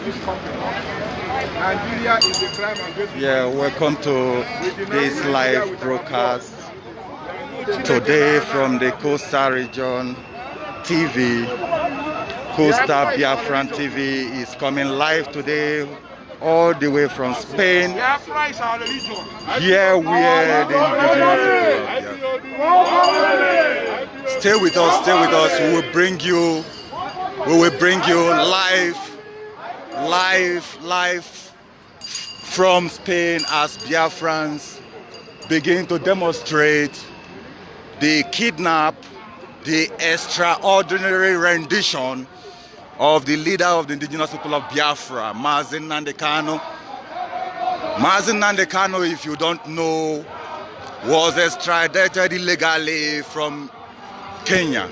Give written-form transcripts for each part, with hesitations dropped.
this country. Nigeria is the crime against humanity. Yeah, welcome to this live broadcast today from the Coastal Region TV. Coastal Biafra TV is coming live today all the way from Spain. Biafra is our religion. Here where the indigenous people. Stay with us, stay with us. We will bring you live from Spain as Biafrans begin to demonstrate the kidnap, the extraordinary rendition of the leader of the indigenous people of Biafra, Mazi Kanu. Mazi Kanu, if you don't know, was extradited illegally from Kenya.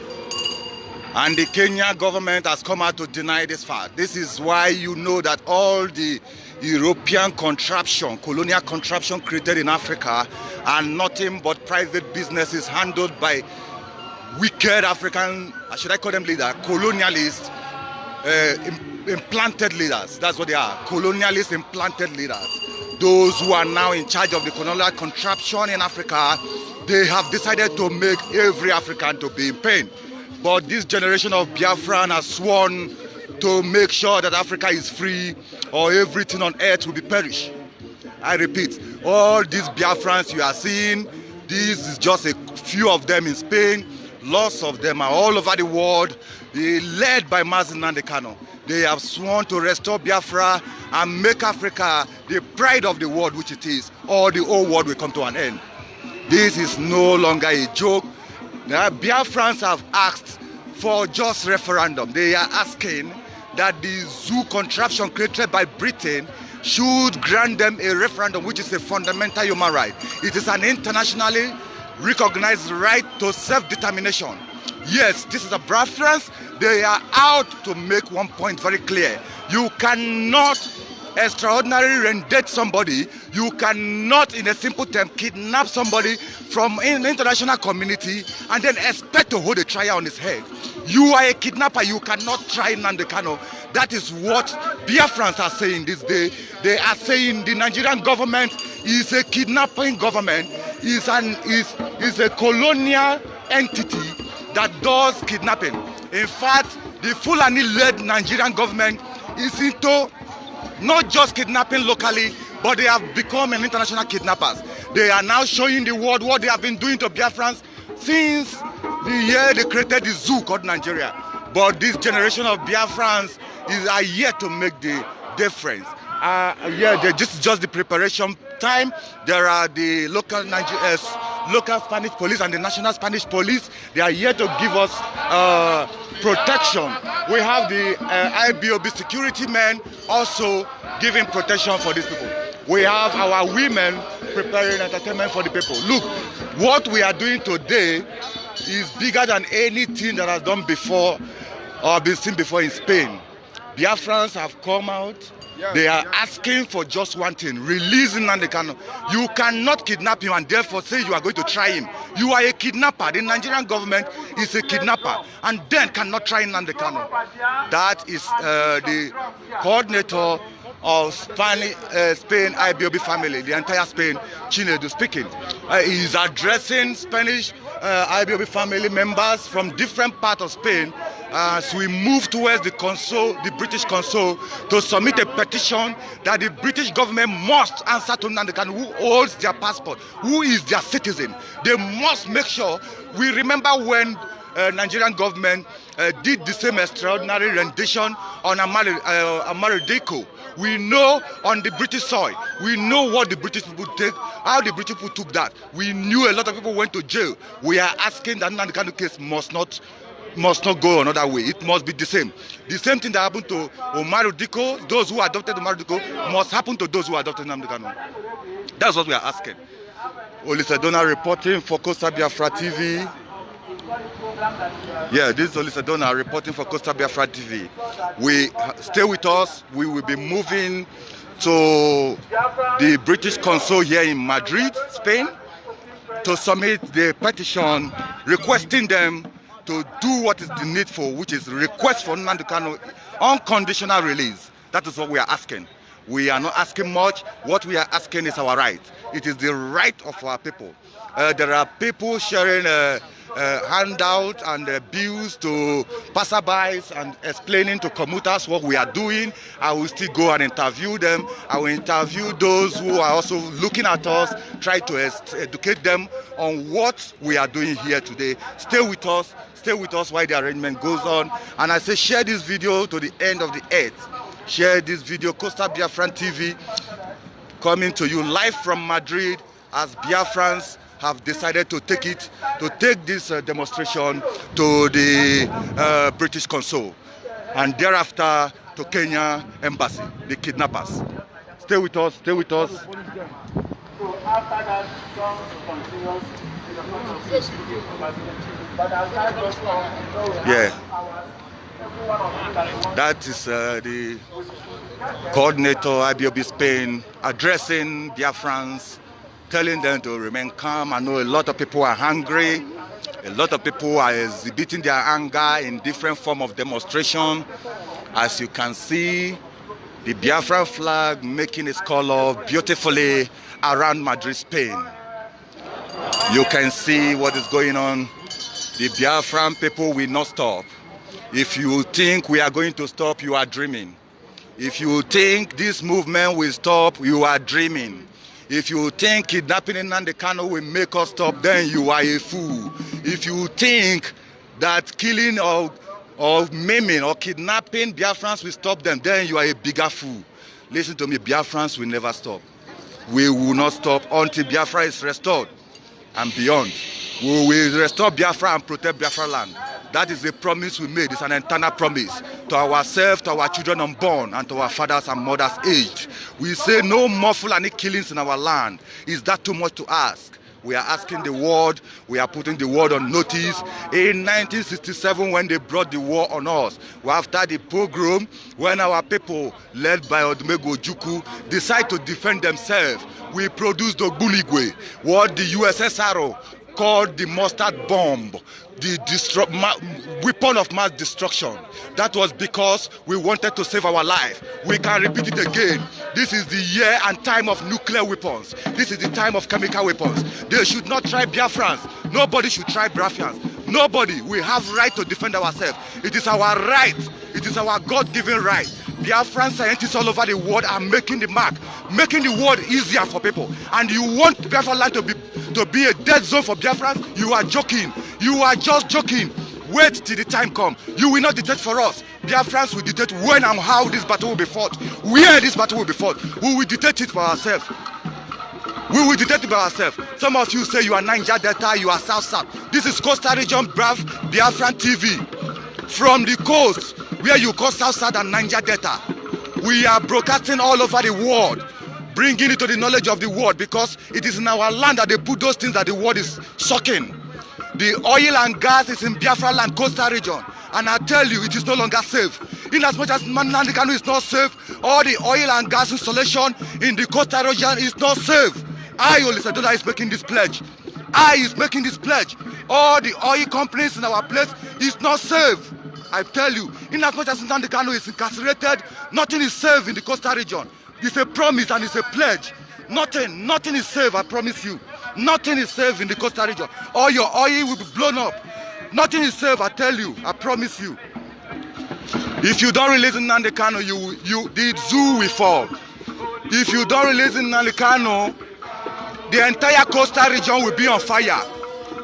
And the Kenya government has come out to deny this fact. This is why you know that all the European contraption, colonial contraption created in Africa are nothing but private businesses handled by wicked African, should I call them leaders, colonialists, implanted leaders. That's what they are, colonialist implanted leaders. Those who are now in charge of the colonial contraption in Africa, they have decided to make every African to be in pain. But this generation of Biafran has sworn to make sure that Africa is free or everything on earth will be perished. I repeat, all these Biafrans you are seeing, this is just a few of them in Spain. Lots of them are all over the world, led by Mazi Kanu. They have sworn to restore Biafra and make Africa the pride of the world, which it is, or the whole world will come to an end. This is no longer a joke. The Biafrans have asked for just referendum. They are asking that the zoo contraption created by Britain should grant them a referendum, which is a fundamental human right. It is an internationally recognized right to self-determination. Yes, this is a preference. They are out to make one point very clear. You cannot extraordinarily render somebody. You cannot, in a simple term, kidnap somebody from an international community and then expect to hold a trial on his head. You are a kidnapper. You cannot try Nnamdi Kanu. That is what Biafrans are saying this day. They are saying the Nigerian government is a kidnapping government, is a colonial entity that does kidnapping. In fact, the Fulani-led Nigerian government is into not just kidnapping locally, but they have become an international kidnappers. They are now showing the world what they have been doing to Biafrans since the year they created the zoo called Nigeria. But this generation of Biafrans are yet to make the difference. This is just the preparation time. There are the local Spanish police and the national Spanish police. They are here to give us protection. We have the IPOB security men also giving protection for these people. We have our women preparing entertainment for the people. Look, what we are doing today is bigger than anything that has done before or been seen before in Spain. Biafrans have come out. They are asking for just one thing, releasing Nnamdi Kanu. You cannot kidnap him and therefore say you are going to try him. You are a kidnapper. The Nigerian government is a kidnapper and then cannot try Nnamdi Kanu. That is the coordinator of Spain IPOB family, the entire Spain, Chinedu speaking. He is addressing Spanish IPOB family members from different parts of Spain as we move towards the British consul to submit a petition that the British government must answer to Nnamdi Kanu, who holds their passport, who is their citizen. They must make sure. We remember when Nigerian government did the same extraordinary rendition on Amarodeko. We know on the British soil, we know what the British people take, how the British people took that. We knew a lot of people went to jail. We are asking that Nnamdi Kanu case must not go another way. It must be the same. The same thing that happened to Amarodeko, those who adopted Amarodeko, must happen to those who adopted Nnamdi Kanu. That's what we are asking. Olusedona reporting for Coastal Biafra TV. Yeah, this is Olusedona reporting for Coastal Biafra TV. Stay with us. We will be moving to the British consul here in Madrid, Spain, to submit the petition requesting them to do what is the needful, which is request for Nnamdi Kanu unconditional release. That is what we are asking. We are not asking much. What we are asking is our right. It is the right of our people. There are people sharing handouts and bills to passerbys and explaining to commuters what we are doing. I will still go and interview them. I will interview those who are also looking at us, try to educate them on what we are doing here today. Stay with us while the arrangement goes on. And I say share this video to the end of the earth. Share this video. Radio Biafra TV coming to you live from Madrid as Biafrans have decided to take this demonstration to the British consul and thereafter to Kenya embassy, the kidnappers. Stay with us, stay with us. Yeah. That is the coordinator, Ipob Spain, addressing Biafrans, telling them to remain calm. I know a lot of people are hungry. A lot of people are exhibiting their anger in different form of demonstration. As you can see, the Biafra flag making its color beautifully around Madrid, Spain. You can see what is going on. The Biafran people will not stop. If you think we are going to stop, you are dreaming. If you think this movement will stop, you are dreaming. If you think kidnapping Nnamdi Kanu will make us stop, then you are a fool. If you think that killing or maiming or kidnapping Biafrans will stop them, then you are a bigger fool. Listen to me, Biafrans will never stop. We will not stop until Biafra is restored and beyond. We will restore Biafra and protect Biafra land. That is a promise we made. It's an eternal promise to ourselves, to our children unborn, and to our fathers and mothers aged. We say no more Fulani killings in our land. Is that too much to ask? We are asking the world, we are putting the world on notice. In 1967, when they brought the war on us, after the pogrom, when our people, led by Odumegwu Ojukwu, decide to defend themselves, we produced the Buligwe, what the USSR called the mustard bomb, the weapon of mass destruction. That was because we wanted to save our life. We can repeat it again. This is the year and time of nuclear weapons. This is the time of chemical weapons. They should not try Biafrans. Nobody should try Biafrans. Nobody. We have right to defend ourselves. It is our right. It is our God-given right. Biafran scientists all over the world are making the mark, making the world easier for people. And you want Biafra land to be a dead zone for Biafrans? You are joking. You are just joking. Wait till the time comes. You will not dictate for us. Biafrans will dictate when and how this battle will be fought, where this battle will be fought. We will dictate it for ourselves. We will dictate it by ourselves. Some of you say you are Niger Delta, you are South. This is Coastal Region Biafra TV. From the coast, where you call South and Niger Delta. We are broadcasting all over the world, bringing it to the knowledge of the world, because it is in our land that they put those things that the world is sucking. The oil and gas is in Biafra land, Coastal Region. And I tell you, it is no longer safe. In as much as Nnamdi Kanu is not safe, all the oil and gas installation in the Coastal Region is not safe. I, Olusedola, is making this pledge. All the oil companies in our place is not safe. I tell you, in as much as Nnamdi Kanu is incarcerated, nothing is safe in the Coastal Region. It's a promise and it's a pledge. Nothing is safe, I promise you. Nothing is safe in the Coastal Region. All your oil will be blown up. Nothing is safe, I tell you, I promise you. If you don't release Nnamdi Kanu, the zoo will fall. If you don't release Nnamdi Kanu, the entire Coastal Region will be on fire.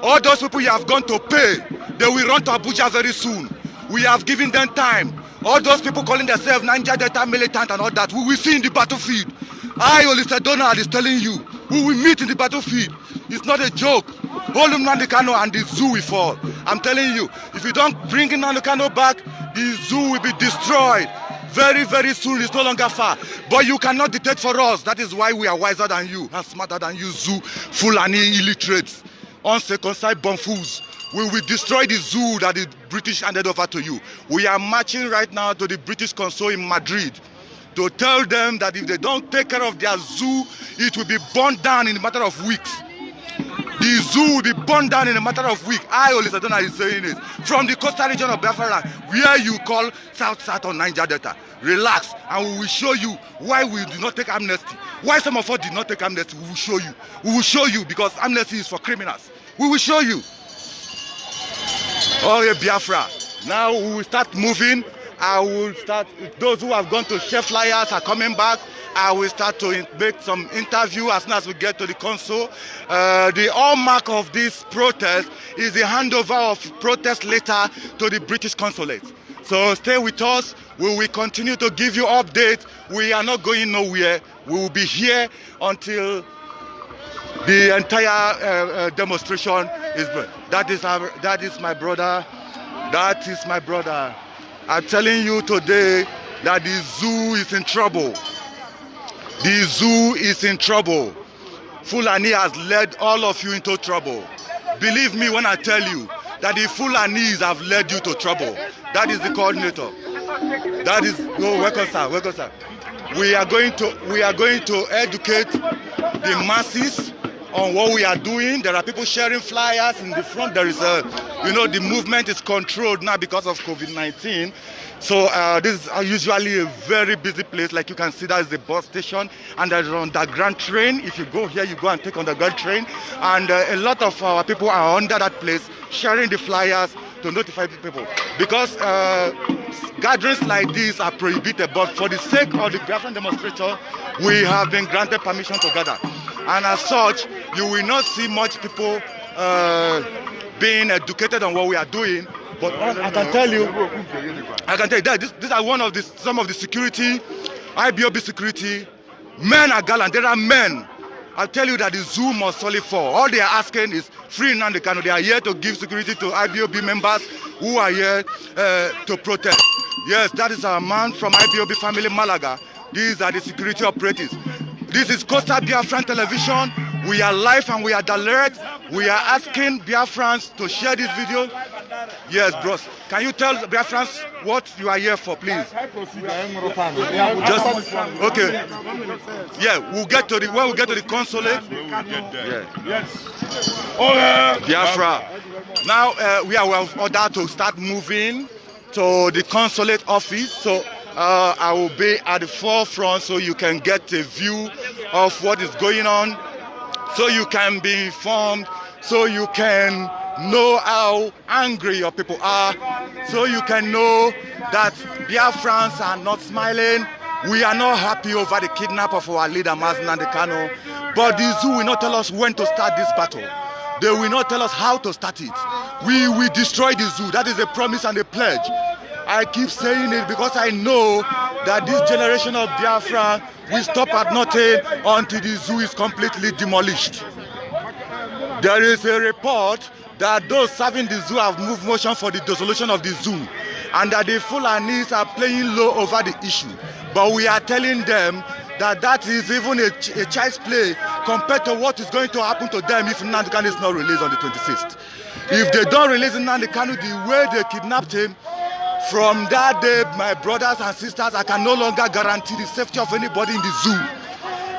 All those people you have gone to pay, they will run to Abuja very soon. We have given them time. All those people calling themselves Niger Delta militant and all that, we will see in the battlefield. I, Olusedola, is telling you, we will meet in the battlefield. It's not a joke. Hold Nnamdi Kanu and the zoo will fall. I'm telling you, if you don't bring Nnamdi Kanu back, the zoo will be destroyed. Very, very soon. It's no longer far. But you cannot dictate for us. That is why we are wiser than you and smarter than you, zoo, Fulani illiterates, uncircumcised bumfools. We will destroy the zoo that the British handed over to you. We are marching right now to the British consul in Madrid to tell them that if they don't take care of their zoo, it will be burned down in a matter of weeks. The zoo will be burned down in a matter of weeks. I, Olusedola, is saying it. From the Coastal Region of Biafra, where you call South or Niger Delta. Relax, and we will show you why we do not take amnesty. Why some of us did not take amnesty, we will show you. We will show you because amnesty is for criminals. We will show you. Oh, yeah, Biafra. Now we will start moving. I will start, those who have gone to share flyers are coming back. I will start to make some interview as soon as we get to the consul. The hallmark of this protest is the handover of protest letter to the British consulate. So stay with us. We will continue to give you updates. We are not going nowhere. We will be here until the entire demonstration is. That is my brother. That is my brother. I'm telling you today that the zoo is in trouble. The zoo is in trouble. Fulani has led all of you into trouble. Believe me when I tell you that the Fulanis have led you to trouble. That is the coordinator. That is, oh, welcome sir, welcome sir. We are going to educate the masses on what we are doing. There are people sharing flyers in the front. There is the movement is controlled now because of COVID-19. So this is usually a very busy place. Like you can see, that is the bus station, and there's an underground train. If you go here, you go and take underground train, and a lot of our people are under that place sharing the flyers to notify people. Because gatherings like these are prohibited, but for the sake of the Biafran demonstration, we have been granted permission to gather. And as such, you will not see much people being educated on what we are doing. But I can tell you that these are some of the security, IBOB security. Men are gallant. There are men. I'll tell you that the zoo must solely fall. All they are asking is free Nnamdi Kanu. They are here to give security to IBOB members who are here to protest. Yes, that is our man from IBOB family Malaga. These are the security operatives. This is Coastal Biafran Television. We are live and we are direct. We are asking Biafrans to share this video. Yes, bros. Can you tell Biafrans what you are here for, please? Just okay. Yeah, we'll get to when we get to the consulate. Yeah. Yes. Biafra. Now we are ordered to start moving to the consulate office. So I will be at the forefront so you can get a view of what is going on, so you can be informed, so you can know how angry your people are, so you can know that Biafrans are not smiling. We are not happy over the kidnap of our leader Mazi and Kanu, but the zoo will not tell us when to start this battle. They will not tell us how to start it. We will destroy the zoo. That is a promise and a pledge. I keep saying it because I know that this generation of Biafra will stop at nothing until the zoo is completely demolished. There is a report that those serving the zoo have moved motion for the dissolution of the zoo, and that the Fulanis are playing low over the issue. But we are telling them that that is even a child's play compared to what is going to happen to them if Nnamdi Kanu is not released on the 26th. If they don't release Nnamdi Kanu the way they kidnapped him, from that day, my brothers and sisters, I can no longer guarantee the safety of anybody in the zoo.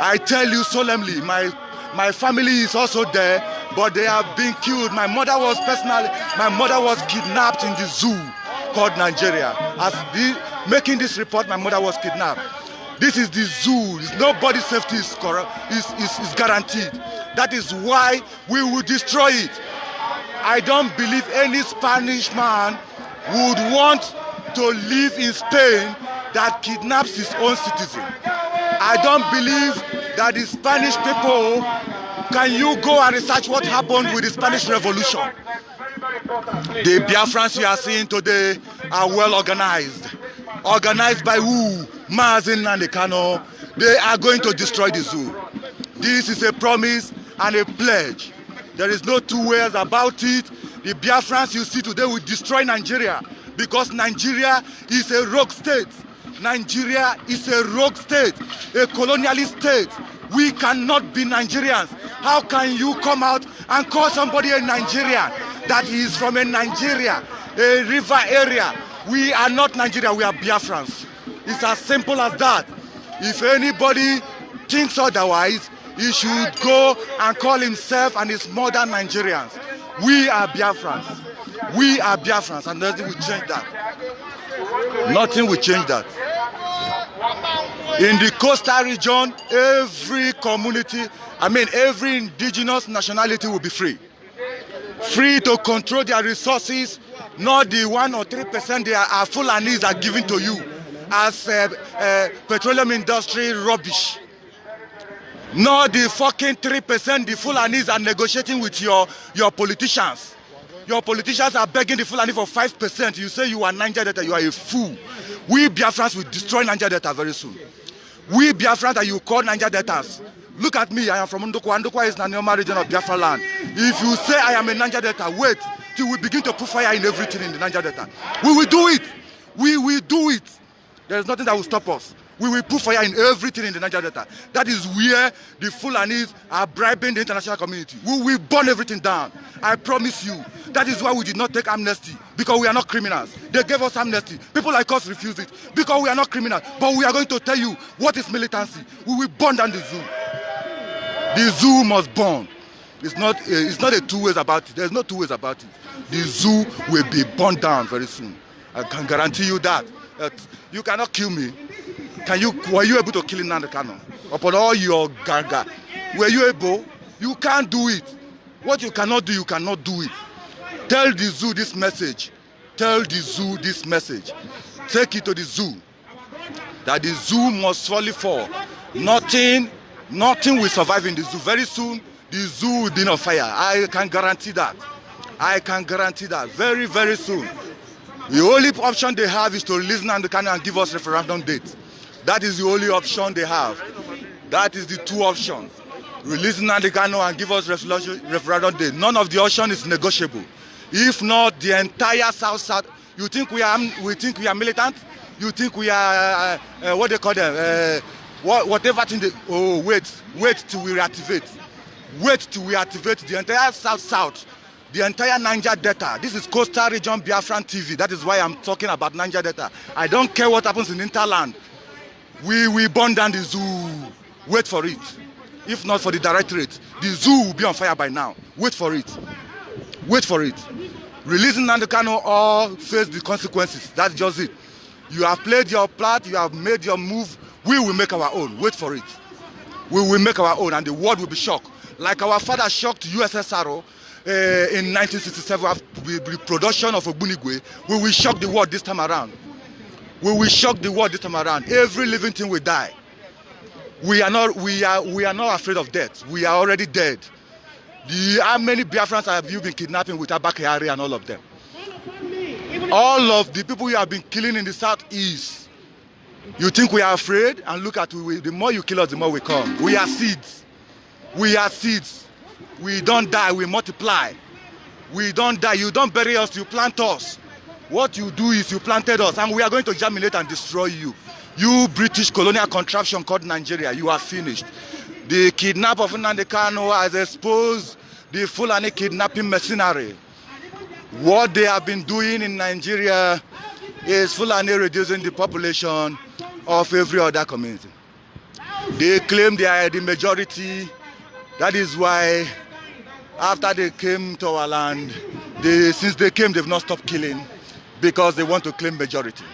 I tell you solemnly, my family is also there, but they have been killed. My mother was kidnapped in the zoo called Nigeria. Making this report, my mother was kidnapped. This is the zoo. Nobody's safety is guaranteed. That is why we will destroy it. I don't believe any Spanish man would want to live in Spain that kidnaps his own citizen. I don't believe that the Spanish people, can you go and research what happened with the Spanish Revolution? The Biafrans you are seeing today are well organized. Organized by who? Mazi and Kanu. They are going to destroy the zoo. This is a promise and a pledge. There is no two ways about it. The Biafrans you see today will destroy Nigeria because Nigeria is a rogue state. Nigeria is a rogue state, a colonialist state. We cannot be Nigerians. How can you come out and call somebody a Nigerian that he is from a Nigeria, a river area? We are not Nigeria, we are Biafrans. It's as simple as that. If anybody thinks otherwise, he should go and call himself and his modern Nigerians. We are Biafrans. We are Biafrans, and nothing will change that. Nothing will change that. In the coastal region, every community, every indigenous nationality will be free. Free to control their resources, not the 1 or 3% they are Fulanis are giving to you as petroleum industry rubbish. Not the fucking 3% the Fulanis are negotiating with your politicians. Your politicians are begging the Fulani for 5%. You say you are Niger Delta, you are a fool. We Biafrans will destroy Niger Delta very soon. We Biafrans that you call Niger Deltas. Look at me, I am from Ndokwa. Ndokwa is the Nanyoma region of Biafra land. If you say I am a Niger Delta, wait till we begin to put fire in everything in the Niger Delta. We will do it. We will do it. There is nothing that will stop us. We will put fire in everything in the Niger Delta. That is where the Fulanis are bribing the international community. We will burn everything down. I promise you. That is why we did not take amnesty, because we are not criminals. They gave us amnesty. People like us refuse it because we are not criminals. But we are going to tell you what is militancy. We will burn down the zoo. The zoo must burn. It's not a two ways about it. There's no two ways about it. The zoo will be burned down very soon. I can guarantee you that. You cannot kill me. Were you able to kill Nnamdi Kanu? Upon all your gaga, were you able? You can't do it. What you cannot do, you cannot do it. Tell the zoo this message. Tell the zoo this message. Take it to the zoo. That the zoo must surely fall. Nothing will survive in the zoo. Very soon, the zoo will be on fire. I can guarantee that. I can guarantee that. Very, very soon. The only option they have is to release Nnamdi Kanu and give us referendum date. That is the only option they have. That is the two options. Release Nnamdi Kanu and give us referendum date. None of the option is negotiable. If not, the entire South. You think we are militant? You think we are what they call them? Whatever thing they. Oh, wait till we reactivate. Wait till we activate the entire South. The entire Niger Delta. This is Coastal Region Biafra TV. That is why I'm talking about Niger Delta. I don't care what happens in Interland. We will burn down the zoo. Wait for it. If not for the directorate, the zoo will be on fire by now. Wait for it. Wait for it. Releasing Nnamdi Kanu or face the consequences. That's just it. You have played your part. You have made your move. We will make our own. Wait for it. We will make our own, and the world will be shocked. Like our father shocked USSR in 1967 with the production of Ogbunigwe. We will shock the world this time around. We will shock the world this time around. Every living thing will die. We are not afraid of death. We are already dead. How many Biafrans have you been kidnapping with Abakari and all of them? All of the people you have been killing in the southeast. You think we are afraid? And look at the more you kill us, the more we come. We are seeds. We are seeds. We don't die, we multiply. We don't die. You don't bury us, you plant us. What you do is you planted us, and we are going to germinate and destroy you. You British colonial contraption called Nigeria, you are finished. The kidnap of Nnamdi Kanu has exposed the Fulani kidnapping mercenary. What they have been doing in Nigeria is Fulani reducing the population of every other community. They claim they are the majority. That is why after they came to our land, since they came, they've not stopped killing because they want to claim majority.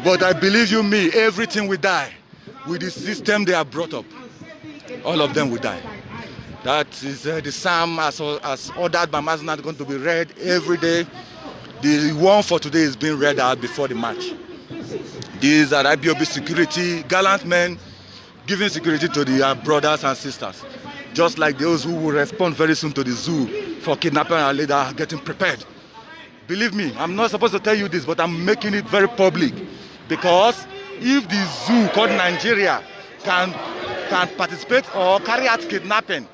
But I believe you me, everything will die with the system they have brought up. All of them will die. That is the psalm as ordered by Mazi not going to be read every day. The one for today is being read out before the march. These are IPOB security, gallant men giving security to their brothers and sisters. Just like those who will respond very soon to the zoo for kidnapping our leader, getting prepared. Believe me, I'm not supposed to tell you this, but I'm making it very public. Because if the zoo called Nigeria can participate or carry out kidnapping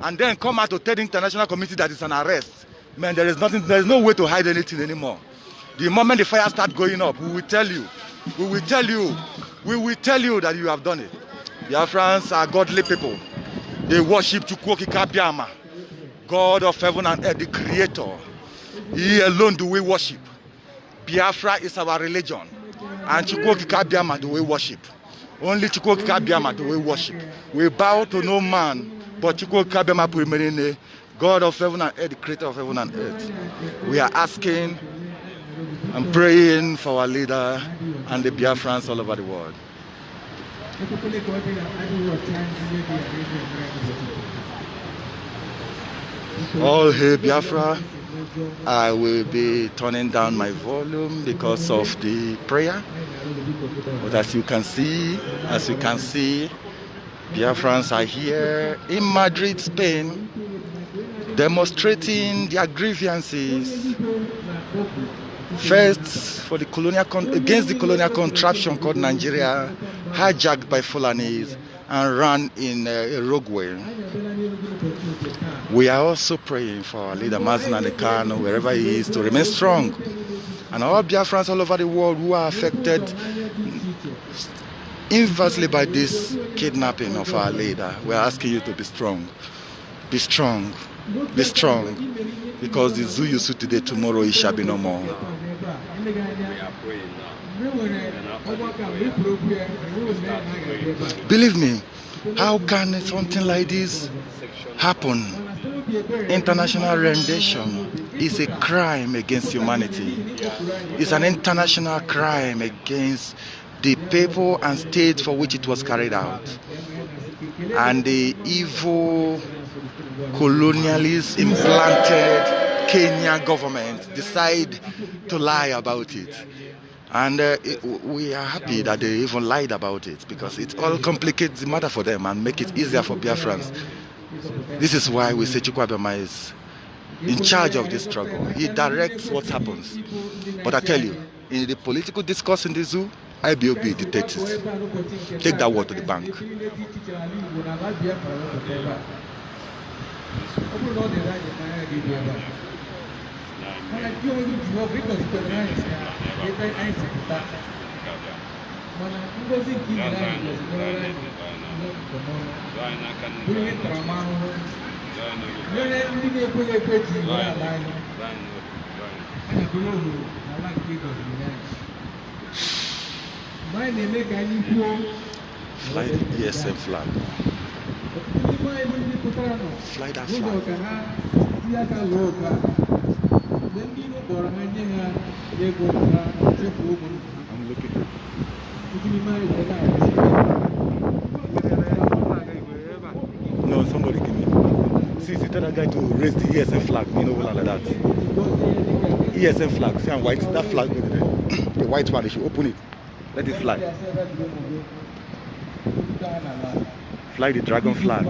and then come out to tell the international community that it's an arrest, man, there is no way to hide anything anymore. The moment the fire starts going up, we will tell you that you have done it. Biafrans are godly people. They worship Chukwokika, God of heaven and earth, the creator. He alone do we worship. Biafra is our religion. And Chukwokika do we worship. Only Chukwokika do we worship. We bow to no man, but Chukwokika, God of heaven and earth, the creator of heaven and earth. We are asking and praying for our leader and the Biafrans all over the world. All hail Biafra. I will be turning down my volume because of the prayer. But as you can see, Biafrans are here in Madrid, Spain, demonstrating their grievances. First, for the against the colonial contraption called Nigeria, hijacked by Fulanis and run in a rogue way. We are also praying for our leader Mazi and Kanu, wherever he is, to remain strong. And all Biafrans all over the world who are affected inversely by this kidnapping of our leader, we are asking you to be strong. Be strong. Be strong. Because the zoo you see today, tomorrow it shall be no more. Believe me, how can something like this happen? International rendition is a crime against humanity. It's an international crime against the people and state for which it was carried out. And the evil colonialist implanted Kenya government decide to lie about it. And we are happy that they even lied about it, because it all complicates the matter for them and make it easier for Biafrans. This is why we say Chukwuabema is in charge of this struggle. He directs what happens. But I tell you, in the political discourse in the zoo, IBOB dictates it. Take that word to the bank. Fly the ESM flag. Fly that flag. I'm looking. No, somebody give me. See, tell that guy to raise the ESM flag. You know, like that. ESM flag. See, I'm white. That flag over there. The white one. They should open it. Let it fly. Fly the dragon flag.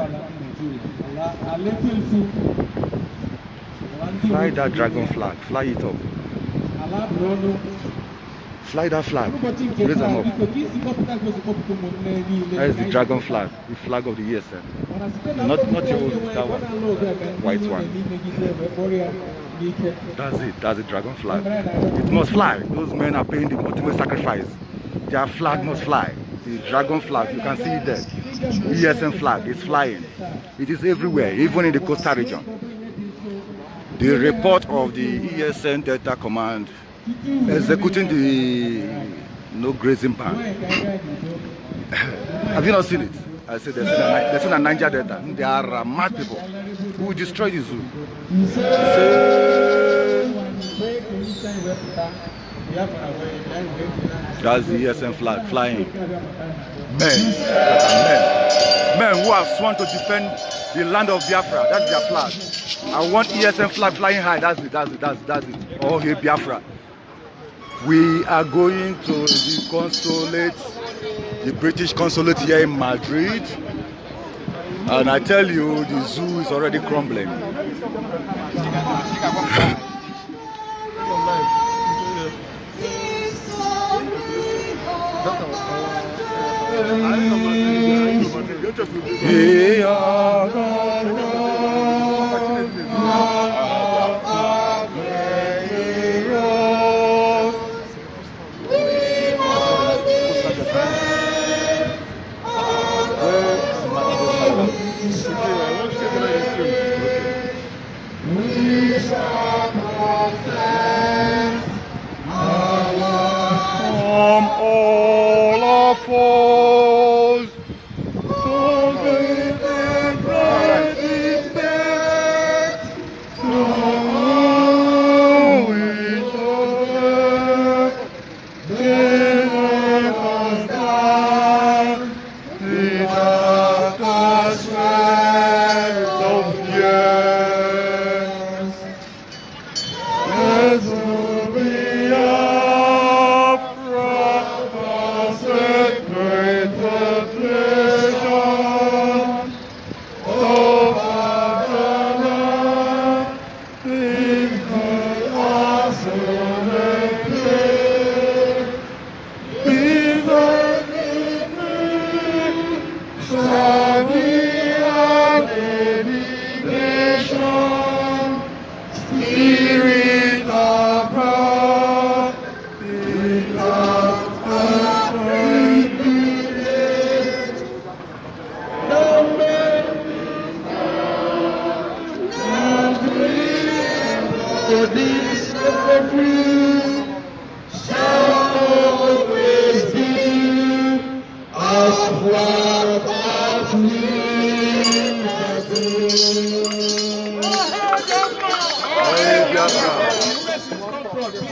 Fly that dragon flag. Fly it up. Fly that flag. Raise them up. That is the dragon flag. The flag of the ESN. Not your own, that one. White one. That's it. That's the dragon flag. It must fly. Those men are paying the ultimate sacrifice. Their flag must fly. The dragon flag, you can see it there. ESN flag is flying. It is everywhere, even in the coastal region. The report of the ESN Delta Command executing the no grazing ban. Have you not seen it? I said there's in a Niger Delta. There are mad people who will destroy the zoo. That's the ESN flag flying. Men who have sworn to defend the land of Biafra. That's their flag. I want ESN flag flying high. That's it. Oh, hey, Biafra. We are going to the consulate, the British consulate here in Madrid. And I tell you, the zoo is already crumbling. All of us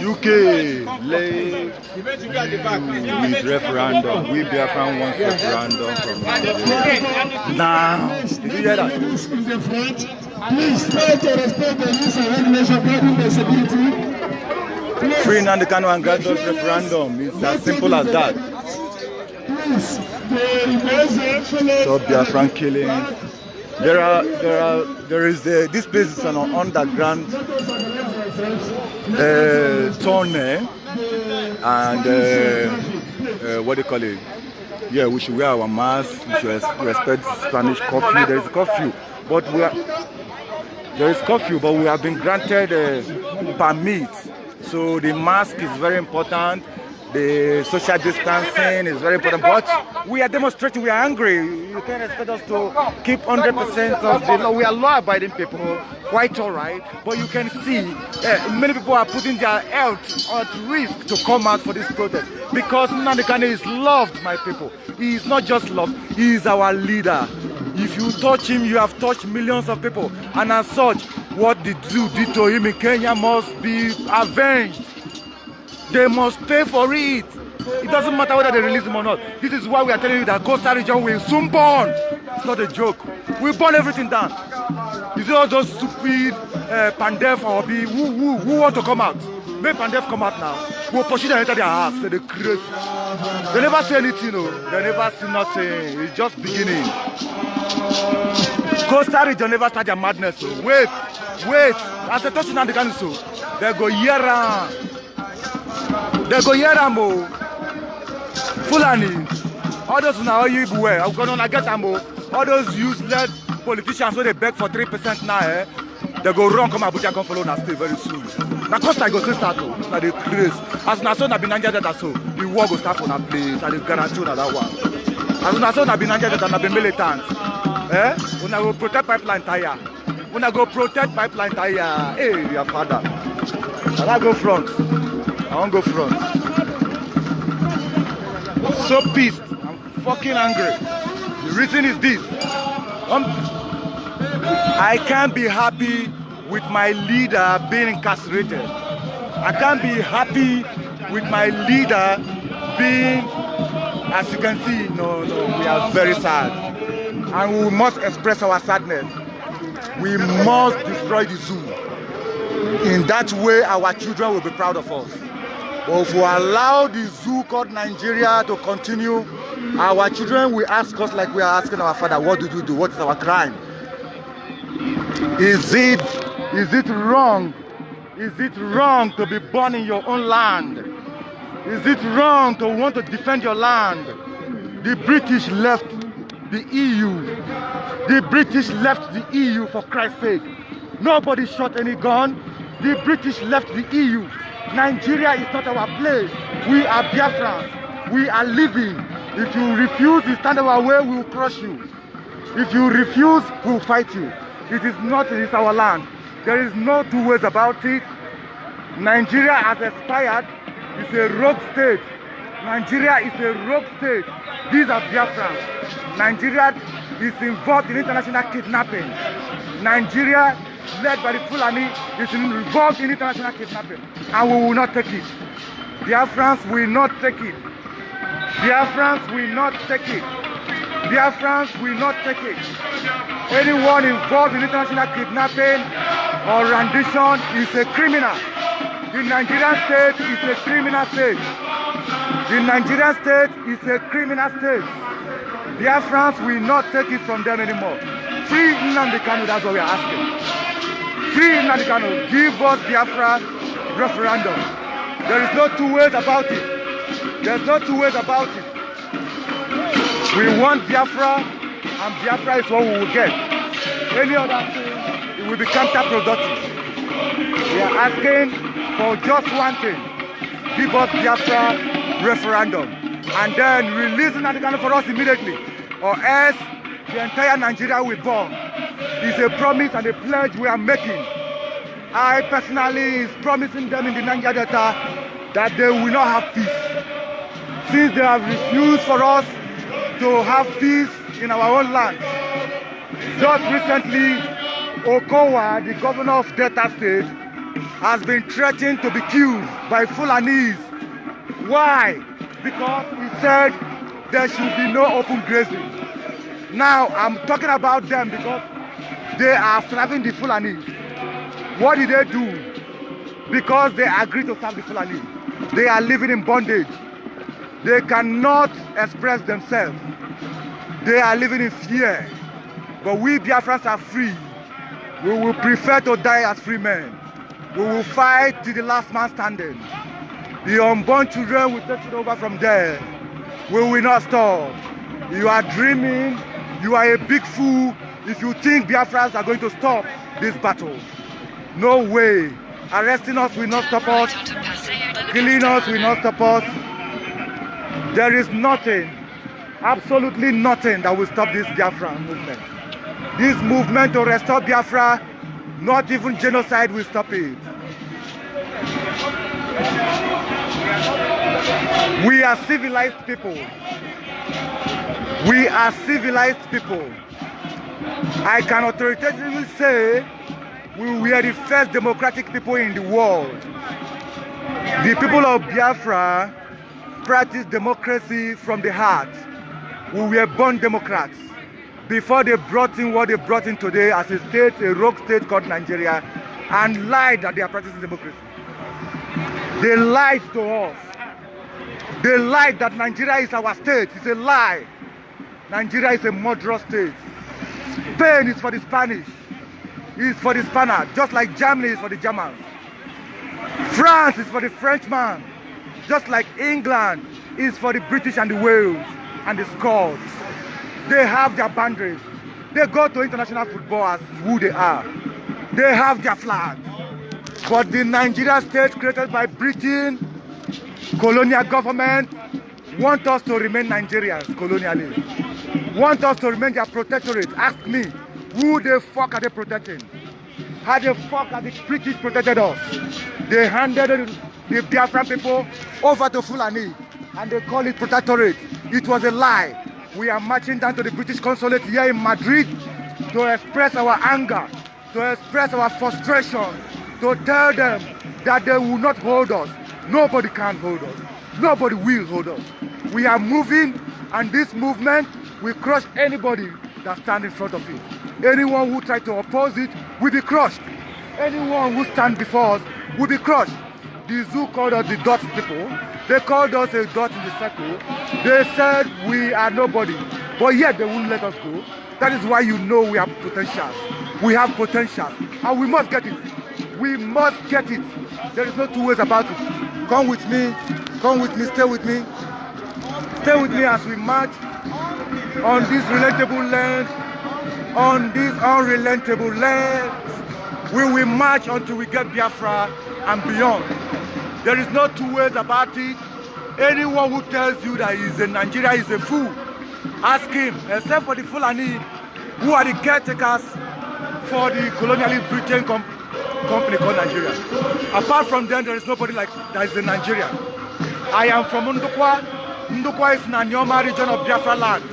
UK late with referendum. We Biafran wants referendum from now. Did you hear that? Please try to respect the rules and regulations governing the security. Free Nnamdi Kanu and grant us referendum. It's as simple as that. Please, Stop Biafran killings. This place is an underground tunnel, and what do you call it? Yeah, we should wear our masks. We should respect Spanish curfew. There is curfew, but we have been granted permit. So the mask is very important. The social distancing is very important, but we are demonstrating, we are angry. You can't expect us to keep 100% of the law. We are law-abiding people, quite all right, but you can see many people are putting their health at risk to come out for this protest because Nnamdi Kanu is loved, my people. He is not just loved, he is our leader. If you touch him, you have touched millions of people, and as such, what the Zoo did to him in Kenya must be avenged. They must pay for it. It doesn't matter whether they release him or not. This is why we are telling you that Coastal region will soon burn. It's not a joke. We burn everything down. Is it all those stupid Pandef or who want to come out? Make Pandef come out now. We'll pursue them into their house. They're crazy. They never say anything. No. They never see nothing. It's just beginning. Coastal region never start their madness. So wait. As they touch Nnamdi Kanu, so they go year round. They go here ammo. Fulani. All those now you beware. I'm gonna get ammo. All those useless politicians who they beg for 3% now, they go wrong, come Abuja, come follow and stay very soon. Now Costa go to start to. Now they craze. As Nason have been Nigeria that so the war go start from a place and they guarantee that one. As Nason have been Nigeria that have been militant. Una go protect pipeline tire. Una go protect pipeline tire. Hey, your father. And I go front. I won't go front. So pissed. I'm fucking angry. The reason is this. I can't be happy with my leader being incarcerated. I can't be happy with my leader being, as you can see, no, we are very sad. And we must express our sadness. We must destroy the zoo. In that way, our children will be proud of us. But if we allow the zoo called Nigeria to continue, our children will ask us like we are asking our father, what did you do? What is our crime? Is it wrong? Is it wrong to be born in your own land? Is it wrong to want to defend your land? The British left the EU. The British left the EU for Christ's sake. Nobody shot any gun. The British left the EU. Nigeria is not our place. We are Biafrans. We are living. If you refuse to stand our way, we will crush you. If you refuse, we will fight you. It is not, it is our land. There is no two ways about it. Nigeria has expired. It's a rogue state. Nigeria is a rogue state. These are Biafrans. Nigeria is involved in international kidnapping. Nigeria, led by the Fulani, is involved in international kidnapping. And we will not take it. Biafrans will not take it. Biafrans will not take it. Biafrans will not take it. Anyone involved in international kidnapping or rendition is a criminal. The Nigerian state is a criminal state. The Nigerian state is a criminal state. Biafrans will not take it from them anymore. Free Nnamdi Kanu, that's what we are asking. Free Nnamdi Kanu, give us Biafra referendum. There is no two ways about it. There's no two ways about it. We want Biafra, and Biafra is what we will get. Any other thing, it will be counterproductive. We are asking for just one thing. Give us Biafra referendum. And then release Nnamdi Kanu for us immediately. Or else, the entire Nigeria will burn. It's a promise and a pledge we are making. I personally is promising them in the Niger Delta that they will not have peace. Since they have refused for us, to have peace in our own land. Just recently, Okowa, the governor of Delta State, has been threatened to be killed by Fulanis. Why? Because he said there should be no open grazing. Now, I'm talking about them because they are serving the Fulani. What did they do? Because they agreed to serve the Fulani. They are living in bondage. They cannot express themselves. They are living in fear. But we Biafrans are free. We will prefer to die as free men. We will fight till the last man standing. The unborn children will take it over from there. We will not stop. You are dreaming. You are a big fool if you think Biafrans are going to stop this battle. No way. Arresting us will not stop us. Killing us will not stop us. There is nothing, absolutely nothing that will stop this Biafra movement. This movement to restore Biafra, not even genocide will stop it. We are civilized people. We are civilized people. I can authoritatively say we are the first democratic people in the world. The people of Biafra practice democracy from the heart. We were born Democrats before they brought in what they brought in today as a state, a rogue state called Nigeria, and lied that they are practicing democracy. They lied to us. They lied that Nigeria is our state. It's a lie. Nigeria is a murderous state. Spain is for the Spanish. It's for the Spaniards, just like Germany is for the Germans. France is for the Frenchman, just like England is for the British and the Wales and the Scots. They have their boundaries. They go to international football as who they are. They have their flag. But the Nigeria state created by Britain, colonial government, want us to remain Nigerians, colonialists. Want us to remain their protectorate. Ask me, who the fuck are they protecting? How the fuck are the British protected us? They handed the Biafran people over to Fulani and they call it protectorate. It was a lie. We are marching down to the British consulate here in Madrid to express our anger, to express our frustration, to tell them that they will not hold us. Nobody can hold us. Nobody will hold us. We are moving, and this movement will crush anybody that stands in front of it. Anyone who tries to oppose it will be crushed. Anyone who stands before us will be crushed. The zoo called us the dot people. They called us a dot in the circle. They said we are nobody, but yet they won't let us go. That is why you know we have potential. We have potential, and we must get it. We must get it. There is no two ways about it. Come with me, stay with me. Stay with me as we march on this relatable land, on this unrelatable land. We will march until we get Biafra and beyond. There is no two ways about it. Anyone who tells you that he's in Nigeria is a fool. Ask him, except for the Fulani, who are the caretakers for the colonialist Britain company called Nigeria. Apart from them, there is nobody like that is in Nigeria. I am from Ndukwa. Ndukwa is in Anyoma region of Biafra land.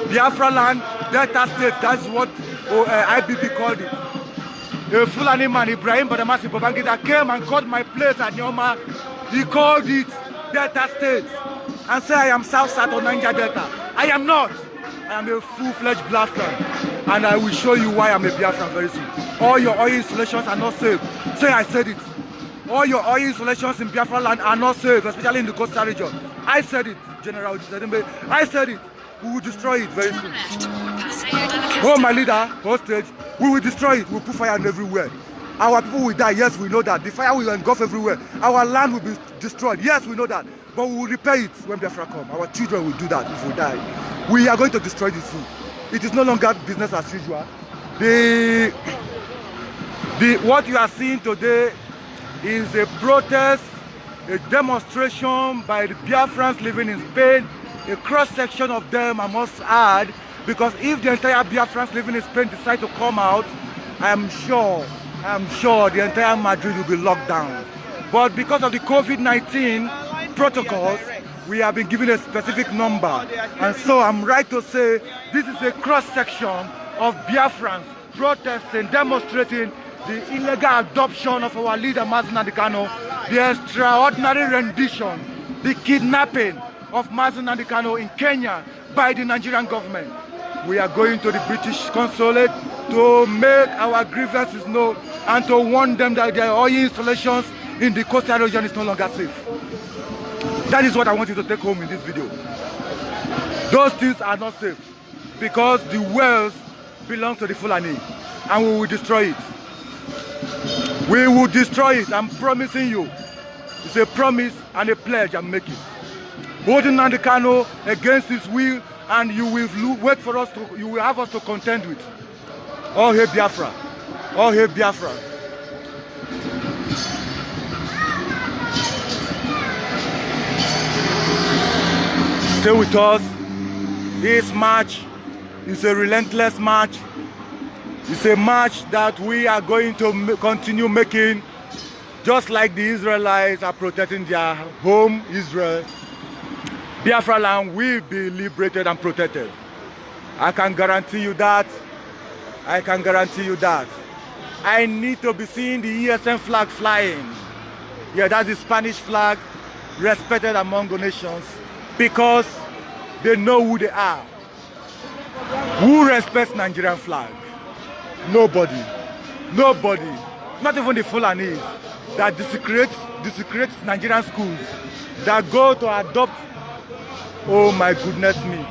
Biafra land, Delta State, that's what IBB called it. A Fulani man, Ibrahim Badamasi Babangida, came and called my place at Nyoma. He called it Delta State and said I am South or Niger Delta. I am not. I am a full-fledged Biafran, and I will show you why I'm a Biafran very soon. All your oil installations are not safe. Say I said it. All your oil installations in Biafra land are not safe, especially in the coastal region. I said it, General Jizadembe. I said it. We will destroy it very soon. Oh, my leader, hostage, we will destroy it. We will put fire everywhere. Our people will die. Yes, we know that. The fire will engulf everywhere. Our land will be destroyed. Yes, we know that. But we will repair it when Biafra comes. Our children will do that if we die. We are going to destroy this soon. It is no longer business as usual. What you are seeing today is a protest, a demonstration by the Biafrans living in Spain. A cross-section of them, I must add, because if the entire Biafrans living in Spain decide to come out, I am sure the entire Madrid will be locked down. But because of the COVID-19 protocols, we have been given a specific number. And so I'm right to say this is a cross-section of Biafrans protesting, demonstrating the illegal adoption of our leader Mazi Nnamdi Kanu, the extraordinary rendition, the kidnapping of Mazi Nnamdi Kanu in Kenya by the Nigerian government. We are going to the British consulate to make our grievances known and to warn them that their oil installations in the coastal region is no longer safe. That is what I want you to take home in this video. Those things are not safe because the wells belong to the Fulani and we will destroy it. We will destroy it. I'm promising you. It's a promise and a pledge I'm making. Holding Nnamdi Kanu against his will, and you will wait for us to, you will have us to contend with. All hail Biafra. All hail Biafra. Stay with us. This march is a relentless march. It's a march that we are going to continue making, just like the Israelites are protecting their home, Israel. Biafra land will be liberated and protected. I can guarantee you that. I can guarantee you that. I need to be seeing the ESN flag flying. Yeah, that's the Spanish flag, respected among the nations, because they know who they are. Who respects Nigerian flag? Nobody. Nobody. Not even the Fulanis that desecrate Nigerian schools, that go to adopt. Oh my goodness me.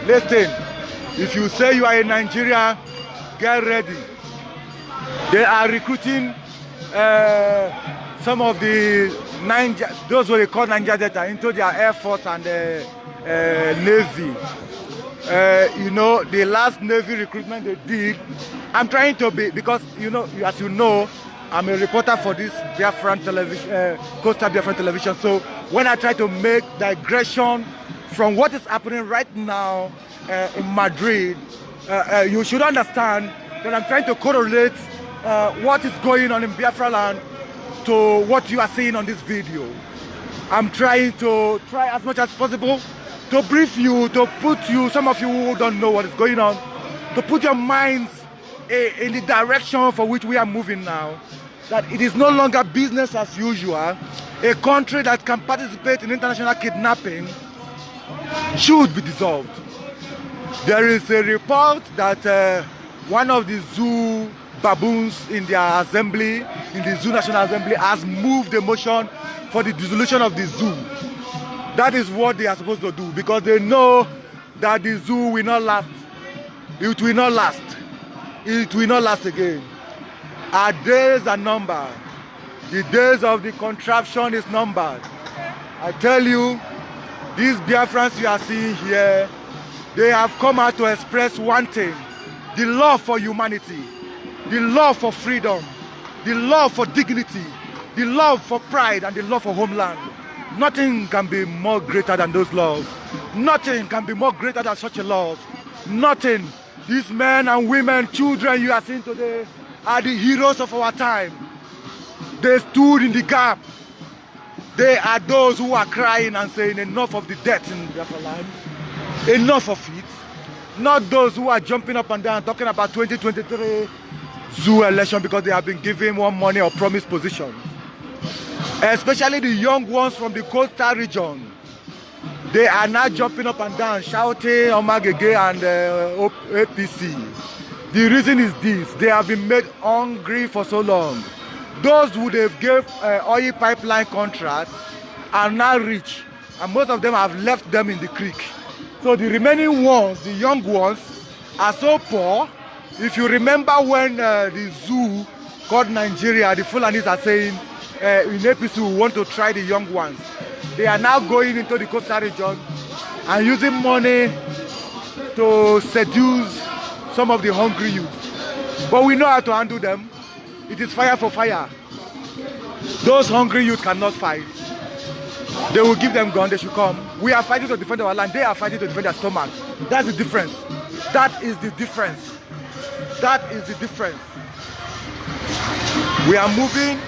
Listen, if you say you are in Nigeria, get ready. They are recruiting some of the those who they call Niger Delta into their Air Force and Navy. You know, the last Navy recruitment they did, I'm trying to be, because you know, as you know, I'm a reporter for this Biafran television, Coastal Biafran television. So when I try to make digression from what is happening right now in Madrid, you should understand that I'm trying to correlate what is going on in Biafra land to what you are seeing on this video. I'm trying as much as possible to brief you, to put you, some of you who don't know what is going on, to put your minds in the direction for which we are moving now. That it is no longer business as usual. A country that can participate in international kidnapping should be dissolved. There is a report that one of the zoo baboons in their assembly, in the Zoo National Assembly, has moved a motion for the dissolution of the zoo. That is what they are supposed to do, because they know that the zoo will not last. It will not last. It will not last again. Our days are numbered. The days of the contraption is numbered. I tell you, these Biafrans you are seeing here, they have come out to express one thing: the love for humanity, the love for freedom, the love for dignity, the love for pride, and the love for homeland. Nothing can be more greater than those laws. Nothing can be more greater than such a love. Nothing. These men and women, children you are seeing today are the heroes of our time. They stood in the gap. They are those who are crying and saying enough of the death in Biafra land. Enough of it. Not those who are jumping up and down talking about 2023 zoo election because they have been given one money or promised position. Especially the young ones from the coastal region. They are now jumping up and down, shouting Omagege and APC. The reason is this: they have been made hungry for so long. Those who they gave oil pipeline contract are now rich, and most of them have left them in the creek. So the remaining ones, the young ones, are so poor. If you remember when the zoo called Nigeria, the Fulanis are saying in APC we want to try the young ones. They are now going into the coastal region and using money to seduce some of the hungry youth. But we know how to handle them. It is fire for fire. Those hungry youth cannot fight. They will give them gun, they should come. We are fighting to defend our land. They are fighting to defend their stomach. That's the difference. That is the difference. That is the difference. We are moving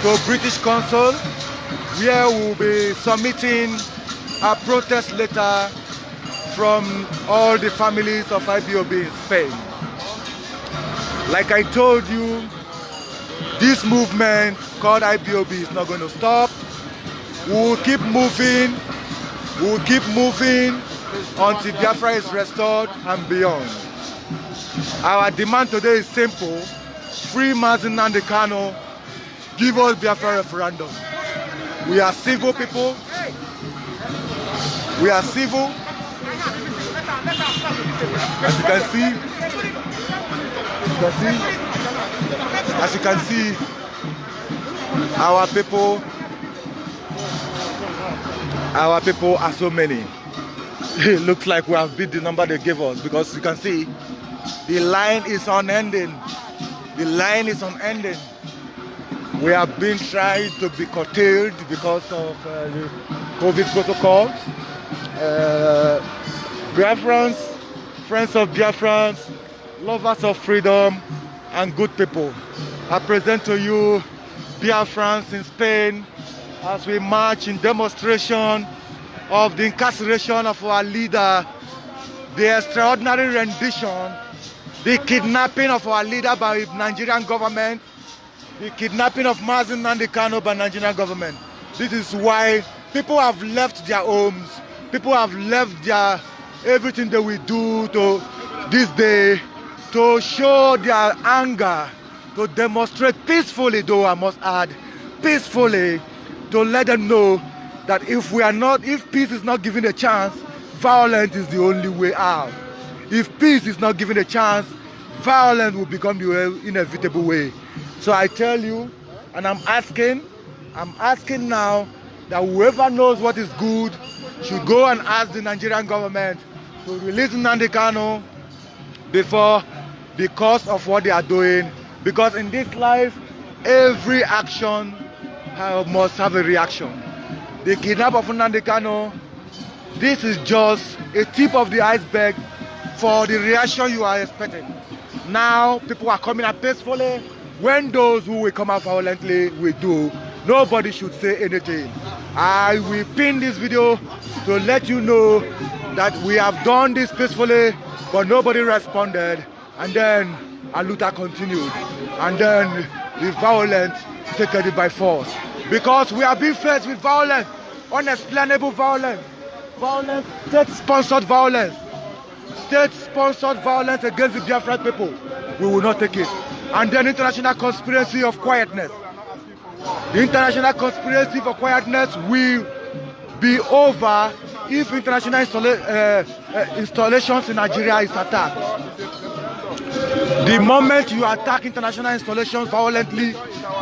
to British Consul where we'll be submitting a protest letter from all the families of Ipob in Spain. Like I told you, this movement called Ipob is not going to stop. We'll keep moving. We'll keep moving until Biafra is restored and beyond. Our demand today is simple. Free Mazi Nnamdi Kanu. Give us Biafra referendum. We are civil people. We are civil. As you can see, our people are so many. It looks like we have beat the number they gave us, because you can see the line is unending. The line is unending. We have been trying to be curtailed because of the COVID protocol. Biafrans, friends of Biafrans, lovers of freedom, and good people, I present to you Biafrans in Spain as we march in demonstration of the incarceration of our leader, the extraordinary rendition, the kidnapping of our leader by the Nigerian government, the kidnapping of Mazi Nnamdi Kanu by the Nigerian government. This is why people have left their homes, people have left their everything they will do to this day to show their anger, to demonstrate peacefully, though I must add, peacefully, to let them know that if peace is not given a chance, violence is the only way out. If peace is not given a chance, violence will become the inevitable way. So I tell you, and I'm asking now that whoever knows what is good should go and ask the Nigerian government to release Nnamdi Kanu because of what they are doing. Because in this life, every action must have a reaction. The kidnap of Nnamdi Kanu, this is just a tip of the iceberg for the reaction you are expecting. Now, people are coming out peacefully. When those who will come out violently will do, nobody should say anything. I will pin this video to let you know that we have done this peacefully, but nobody responded. And then a looter continued. And then the violence taken it by force. Because we are being faced with violence, unexplainable violence, state-sponsored violence. State-sponsored violence against the Biafran people. We will not take it. And then international conspiracy of quietness. The international conspiracy for quietness will be over if international installations in Nigeria is attacked. The moment you attack international installations violently,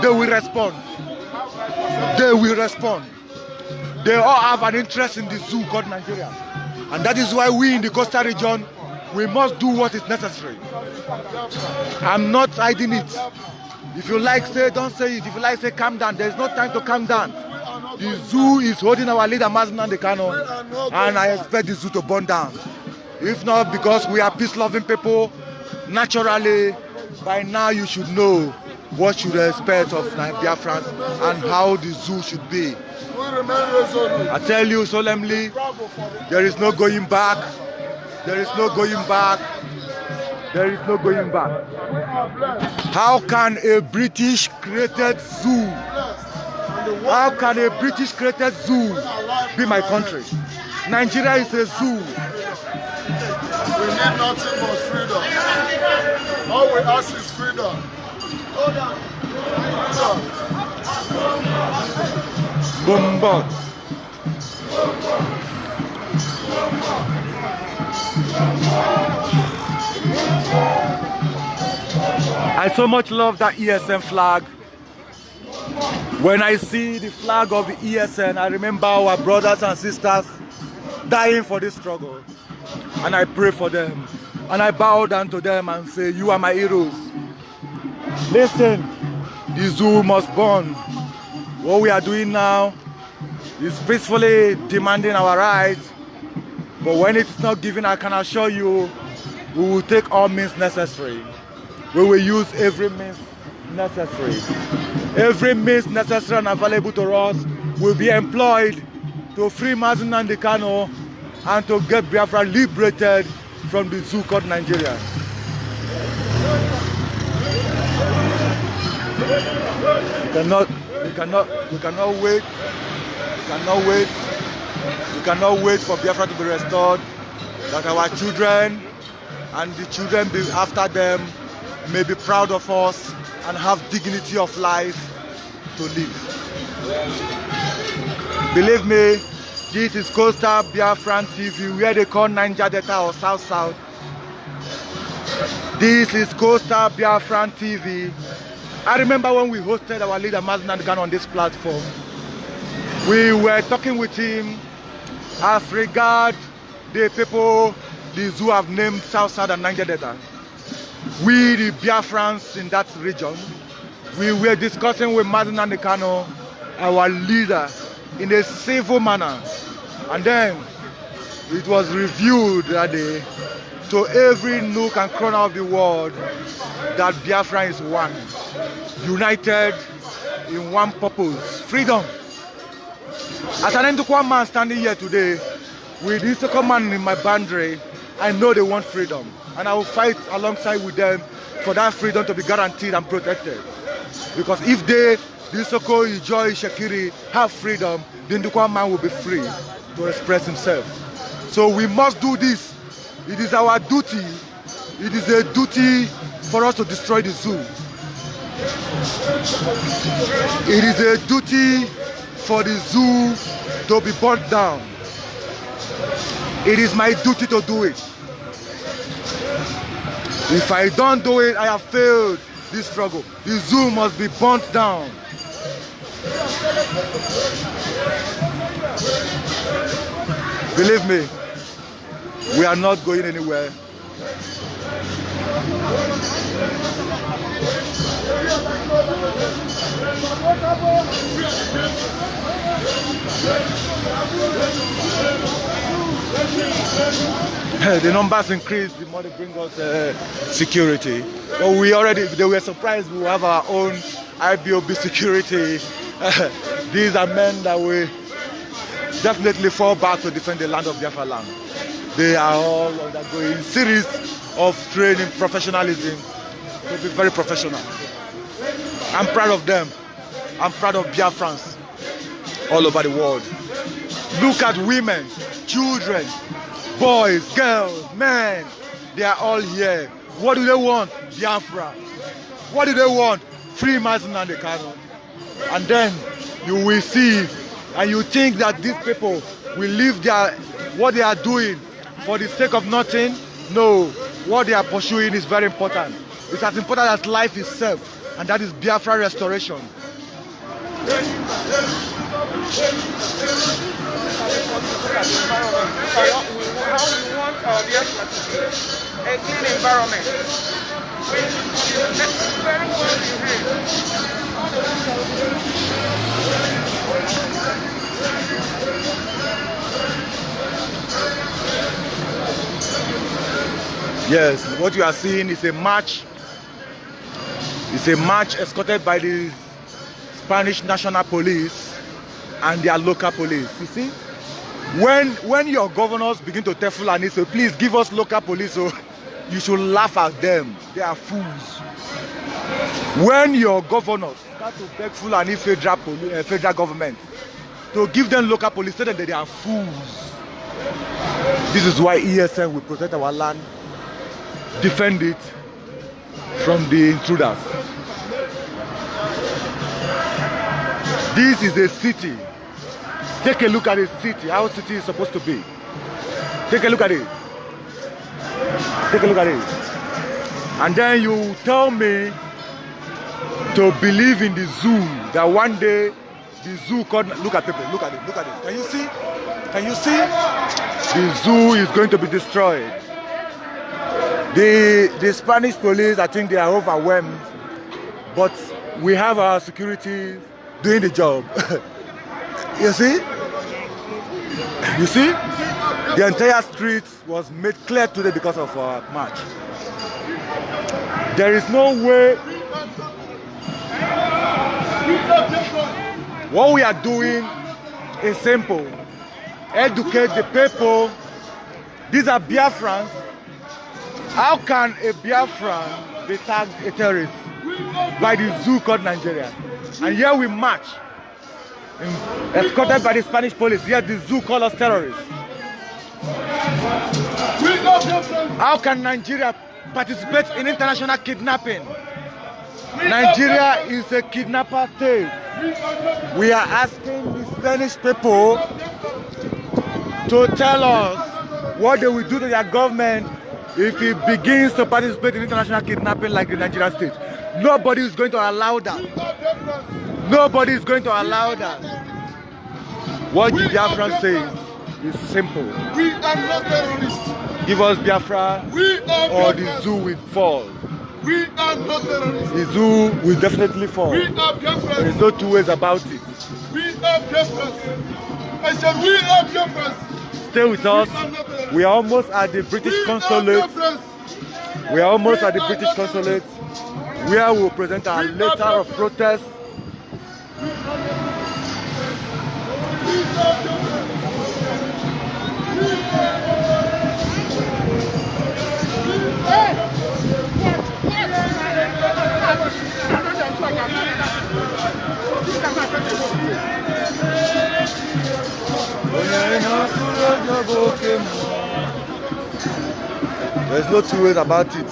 they will respond. They will respond. They all have an interest in the zoo called Nigeria. And that is why we in the coastal region, we must do what is necessary. I'm not hiding it. If you like, say, don't say it. If you like, say, calm down. There's no time to calm down. The zoo is holding our leader, Mazi Nnamdi Kanu, and I expect the zoo to burn down. If not, because we are peace-loving people, naturally, by now you should know what you expect of Biafrans and how the zoo should be. I tell you solemnly, there is no going back. There is no going back. There is no going back. How can a British created zoo, how can a British created zoo be my country? Nigeria is a zoo. We need nothing but freedom. All we ask is freedom. Boom. I so much love that ESN flag. When I see the flag of the ESN, I remember our brothers and sisters dying for this struggle. And I pray for them. And I bow down to them and say, you are my heroes. Listen, the zoo must burn. What we are doing now is peacefully demanding our rights. But when it's not given, I can assure you, we will take all means necessary. We will use every means necessary. Every means necessary and available to us will be employed to free Mazi Nnamdi Kanu and to get Biafra liberated from the zoo called Nigeria. We cannot wait for Biafra to be restored, that our children and the children after them may be proud of us and have dignity of life to live. Believe me, this is Coastal Biafra TV, where they call Niger Delta or South. This is Coastal Biafra TV. I remember when we hosted our leader Mazi Nnamdi Kanu on this platform, we were talking with him as regard the people the zoo have named South and Niger Delta. We, the Biafrans in that region, we were discussing with Mazi Nnamdi Kanu, our leader, in a civil manner. And then it was reviewed that day to every nook and corner of the world that Biafra is one, united in one purpose, freedom. As an Ndukwa man standing here today, with this second man in my boundary, I know they want freedom. And I will fight alongside with them for that freedom to be guaranteed and protected. Because if they, Disoko, Ijoy, Shakiri, have freedom, the Ndukwa man will be free to express himself. So we must do this. It is our duty. It is a duty for us to destroy the zoo. It is a duty for the zoo to be burnt down. It is my duty to do it. If I don't do it, I have failed this struggle. The zoo must be burnt down. Believe me, we are not going anywhere. The numbers increase, the more they bring us security. But they were surprised we have our own IPOB security. These are men that will definitely fall back to defend the land of Biafra land. They are all undergoing series of training, professionalism, to be very professional. I'm proud of them. I'm proud of Biafrans all over the world. Look at women, children, boys, girls, men. They are all here. What do they want? Biafra. What do they want? Free Mazi Nnamdi Kanu. And then you will see, and you think that these people will leave what they are doing for the sake of nothing. No, what they are pursuing is very important. It's as important as life itself, and that is Biafra restoration. How we want our Biafra to be a clean environment. Very well behaved. Yes, what you are seeing is a march. It's a march escorted by the Spanish National Police and their local police. You see, when your governors begin to tell Fulani, so please give us local police, so you should laugh at them. They are fools. When your governors start to beg Fulani federal government to give them local police, so that they are fools. This is why ESN will protect our land, defend it from the intruders. This is a city. Take a look at the city, how city is supposed to be. Take a look at it. Take a look at it. And then you tell me to believe in the zoo, that one day the zoo could look at people, look at it, look at it. Can you see? Can you see? The zoo is going to be destroyed. The Spanish police, I think they are overwhelmed, but we have our security doing the job. You see? You see? The entire street was made clear today because of our march. There is no way. What we are doing is simple. Educate the people. These are Biafrans. How can a Biafran be tagged a terrorist by the zoo called Nigeria? And here we march, escorted by the Spanish police. Yet the zoo call us terrorists. How can Nigeria participate in international kidnapping? Nigeria is a kidnapper state. We are asking the Spanish people to tell us what they will do to their government if it begins to participate in international kidnapping like the Nigerian state. Nobody is going to allow that. Nobody is going to allow that. What the Biafran says is simple. We are not terrorists. Give us Biafra or the zoo will fall. We are not terrorists. The zoo will definitely fall. We are Biafrans. There is no two ways about it. We are Biafrans. I said we are Biafrans. Stay with us. We are almost at the British consulate. We are almost at the British consulate where we will present our letter of protest. There's no two ways about it.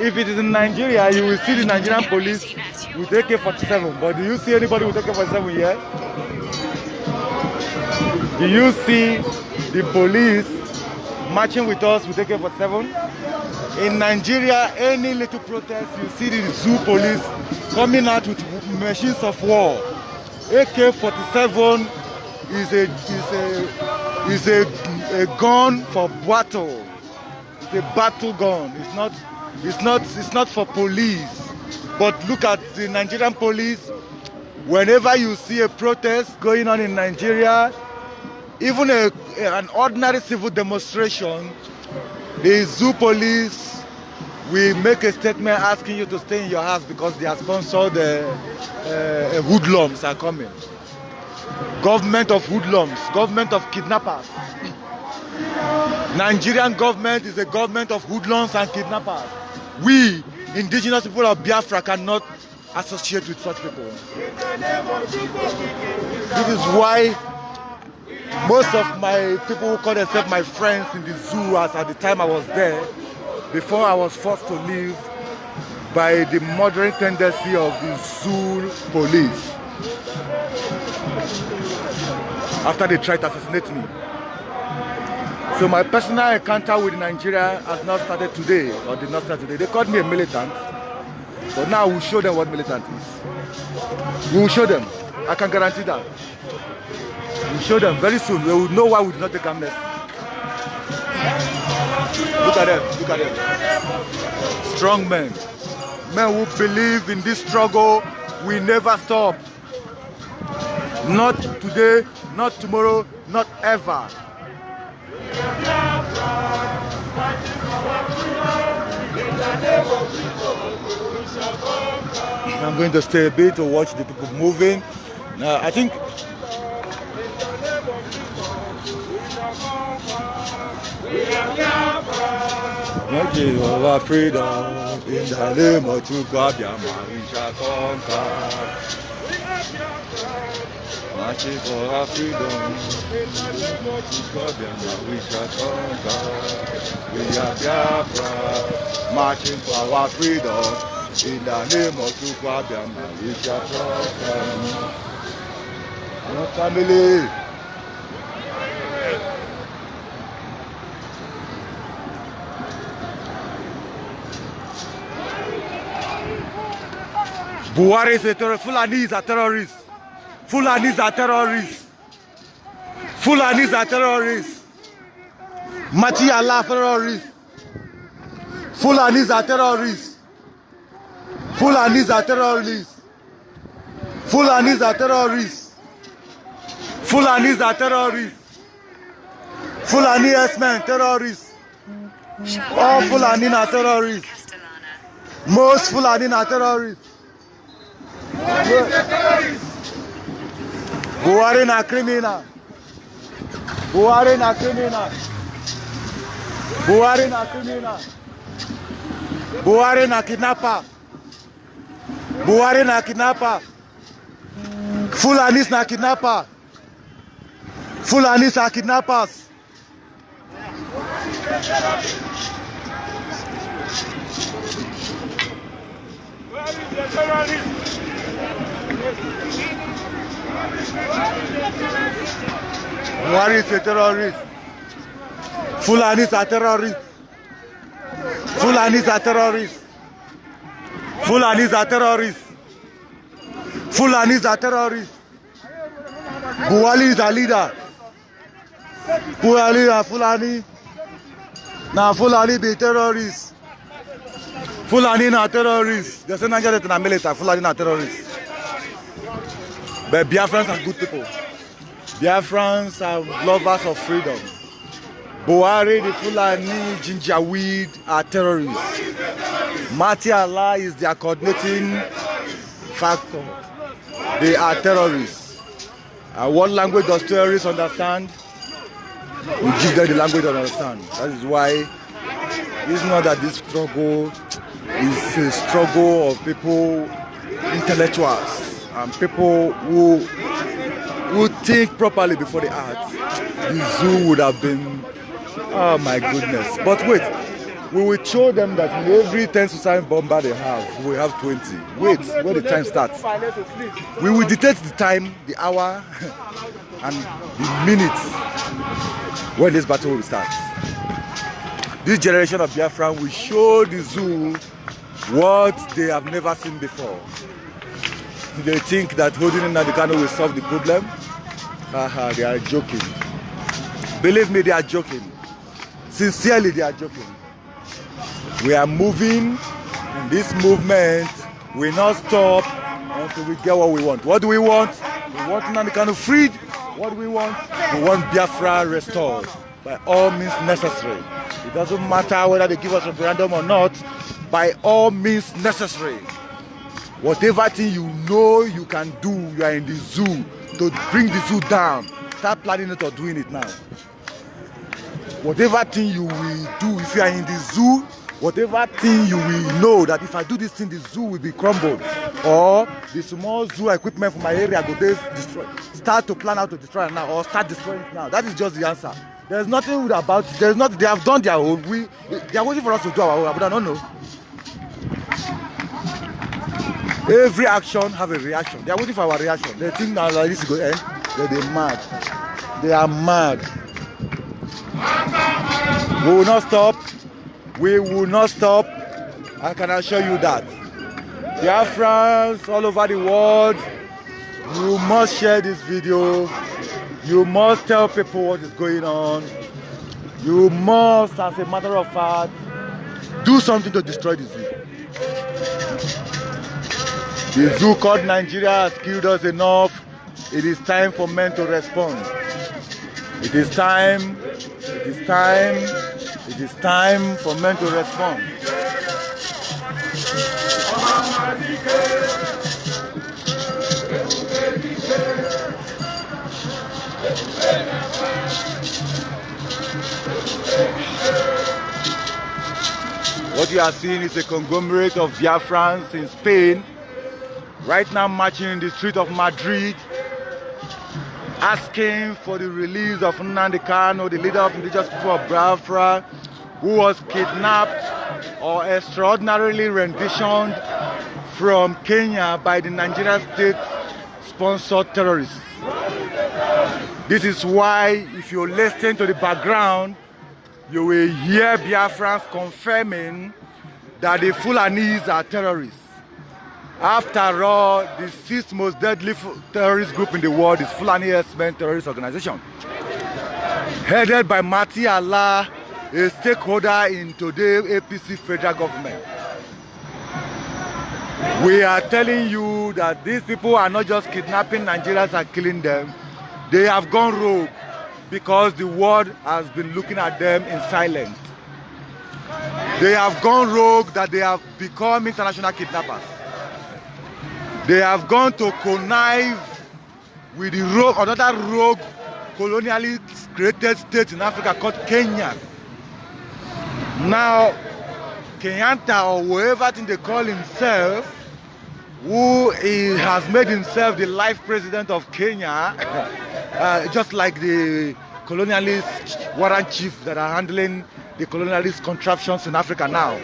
If it is in Nigeria, you will see the Nigerian police with AK-47. But do you see anybody with AK-47 here? Do you see the police marching with us with AK-47? In Nigeria, any little protest, you see the zoo police coming out with machines of war. AK-47 is a gun for battle. It's a battle gun. It's not for police. But look at the Nigerian police. Whenever you see a protest going on in Nigeria, even an ordinary civil demonstration, the zoo police will make a statement asking you to stay in your house because they have sponsored hoodlums are coming. Government of hoodlums, government of kidnappers. Nigerian government is a government of hoodlums and kidnappers. We, indigenous people of Biafra, cannot associate with such people. This is why most of my people who call themselves my friends in the zoo, as at the time I was there, before I was forced to leave by the murdering tendency of the zoo police after they tried to assassinate me. So my personal encounter with Nigeria has not started today, or did not start today. They called me a militant, but now we'll show them what militant is. We will show them. I can guarantee that. We'll show them very soon. They will know why we do not take amnesty. Look at them. Look at them. Strong men. Men who believe in this struggle will never stop. Not today, not tomorrow, not ever. I'm going to stay a bit to watch the people moving. I think our freedom in the name of Biafra, we shall conquer. Marching for our freedom, we shall conquer. We are Biafra, marching for our freedom. In the name of Biafra, we shall conquer. Our family. Buhari is a terrorist. Fulanis are terrorists. Fulanis are terrorists. Fulanis are terrorists. Mati Allah terrorists. Fulanis are terrorists. Fulanis are terrorists. Fulanis are terrorists. Fulanis are terrorists. Fulani S-men terrorists. All Fulani are terrorists. Most Fulani are terrorists. Buhari na criminal. Buhari na criminal. Buhari na criminal. Buhari na kidnapper. Buhari na kidnapper. Fulanis na kidnapper. Fulanis are kidnappers. Buhari is a terrorist. Fulanis are terrorists. Fulanis are terrorists. Fulanis are terrorists. Fulanis are terrorists. Buhari is a leader. Buhari and Fulani. Now Fulani be terrorists. Fulani na terrorists. They say Nigeria is military. Fulani na terrorists. But Biafrans are good people. Biafrans are lovers of freedom. Buhari, the Fulani, Gingerweed are terrorists. Mati Allah is their coordinating factor. They are terrorists. What language does terrorists understand? We give them the language to understand. That is why it's not that this struggle is a struggle of people, intellectuals, and people who think properly before they act. The zoo would have been, oh my goodness. But wait, we will show them that in every 10 suicide bomber they have, we have 20. Wait, where the time starts. We will dictate the time, the hour, and the minutes when this battle will start. This generation of Biafran will show the zoo what they have never seen before. They think that holding Nnamdi Kanu will solve the problem. They are joking. Believe me, they are joking. Sincerely, they are joking. We are moving, and this movement will not stop until we get what we want. What do we want? We want Nnamdi Kanu freed. What do we want? We want Biafra restored by all means necessary. It doesn't matter whether they give us a referendum or not, by all means necessary. Whatever thing you know you can do, you are in the zoo to bring the zoo down. Start planning it or doing it now. Whatever thing you will do, if you are in the zoo, whatever thing you will know that if I do this thing, the zoo will be crumbled. Or the small zoo equipment from my area go destroy. Start to plan how to destroy it now, or start destroying it now. That is just the answer. There's nothing about it. There's not. They have done their own. They are waiting for us to do our own. But I don't know. Every action have a reaction. They are waiting for our reaction. They think now like this is going to end. They're mad. They are mad. We will not stop. We will not stop. I can assure you that. Biafrans all over the world, you must share this video. You must tell people what is going on. You must, as a matter of fact, do something to destroy the zoo. The zoo called Nigeria has killed us enough. It is time for men to respond. It is time. It is time. It is time for men to respond. What you are seeing is a conglomerate of Biafrans in Spain, right now marching in the street of Madrid, asking for the release of Nnamdi Kanu, the leader of indigenous people of Biafra, who was kidnapped or extraordinarily renditioned from Kenya by the Nigerian state-sponsored terrorists. This is why, if you listen to the background, you will hear Biafrans confirming that the Fulanis are terrorists. After all, the 6th most deadly terrorist group in the world is Fulani S-men terrorist organization. headed by Mazi, a stakeholder in today's APC federal government. We are telling you that these people are not just kidnapping Nigerians and killing them. They have gone rogue because the world has been looking at them in silence. They have gone rogue that they have become international kidnappers. They have gone to connive with the rogue, another rogue colonially created state in Africa called Kenya. Now, Kenyatta, or whoever they call himself, who has made himself the life president of Kenya, just like the colonialist warrant chief that are handling the colonialist contraptions in Africa now.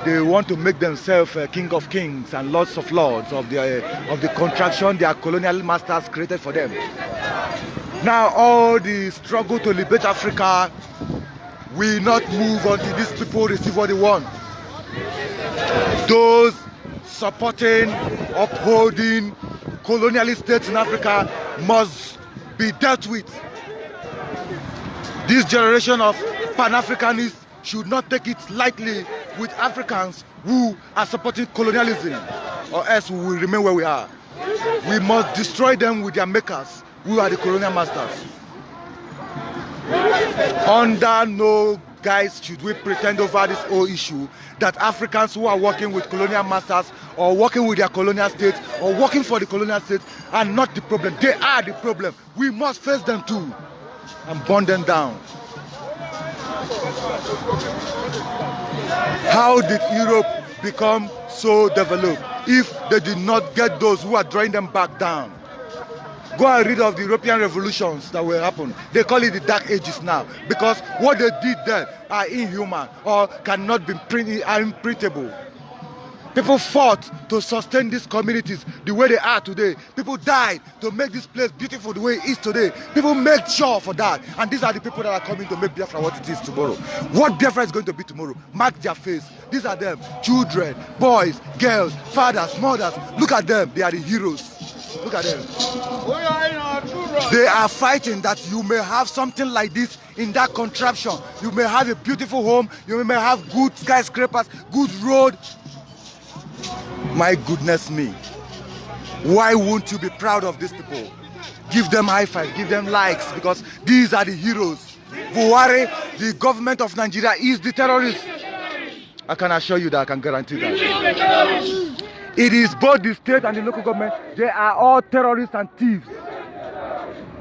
They want to make themselves king of kings and lords of lords of the contraction their colonial masters created for them. Now all the struggle to liberate Africa will not move until these people receive what they want. Those supporting, upholding colonialist states in Africa must be dealt with. This generation of Pan-Africanists should not take it lightly with Africans who are supporting colonialism, or else we will remain where we are. We must destroy them with their makers, who are the colonial masters. Under no guise should we pretend over this whole issue that Africans who are working with colonial masters or working with their colonial states or working for the colonial states are not the problem. They are the problem. We must face them too and burn them down. How did Europe become so developed if they did not get those who are drawing them back down? Go and read of the European revolutions that will happen. They call it the Dark Ages now because what they did then are inhuman or cannot be imprintable. People fought to sustain these communities the way they are today. People died to make this place beautiful the way it is today. People made sure for that. And these are the people that are coming to make Biafra what it is tomorrow. What Biafra is going to be tomorrow? Mark their face. These are them. Children, boys, girls, fathers, mothers. Look at them. They are the heroes. Look at them. They are fighting that you may have something like this in that contraption. You may have a beautiful home. You may have good skyscrapers, good road. My goodness me. Why won't you be proud of these people? Give them high five, give them likes, because these are the heroes. Buhari, the government of Nigeria, is the terrorist. I can assure you that, I can guarantee that. It is both the state and the local government. They are all terrorists and thieves.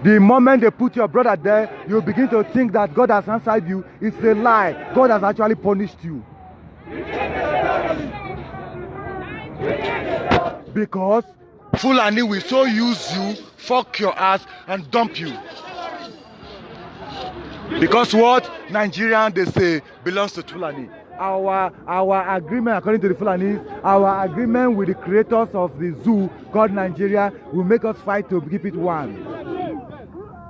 The moment they put your brother there, you begin to think that God has answered you. It's a lie. God has actually punished you. Because Fulani will so use you, fuck your ass and dump you. Because what Nigerian they say belongs to Fulani. Our agreement, according to the Fulanis, our agreement with the creators of the zoo called Nigeria will make us fight to keep it one.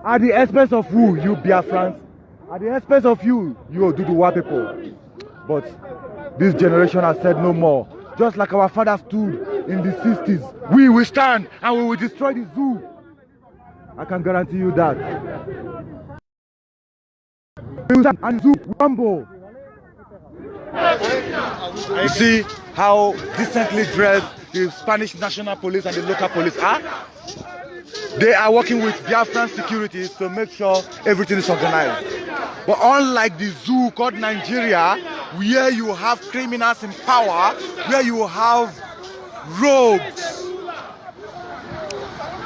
At the expense of who? You Biafrans. At the expense of you Oduduwa people. But this generation has said no more. Just like our fathers stood in the 60s, we will stand and we will destroy the zoo. I can guarantee you that. We will stand and the zoo will crumble. You see how decently dressed the Spanish National Police and the local police are? They are working with Biafran securities to make sure everything is organized. But unlike the zoo called Nigeria, where you have criminals in power, where you have rogues.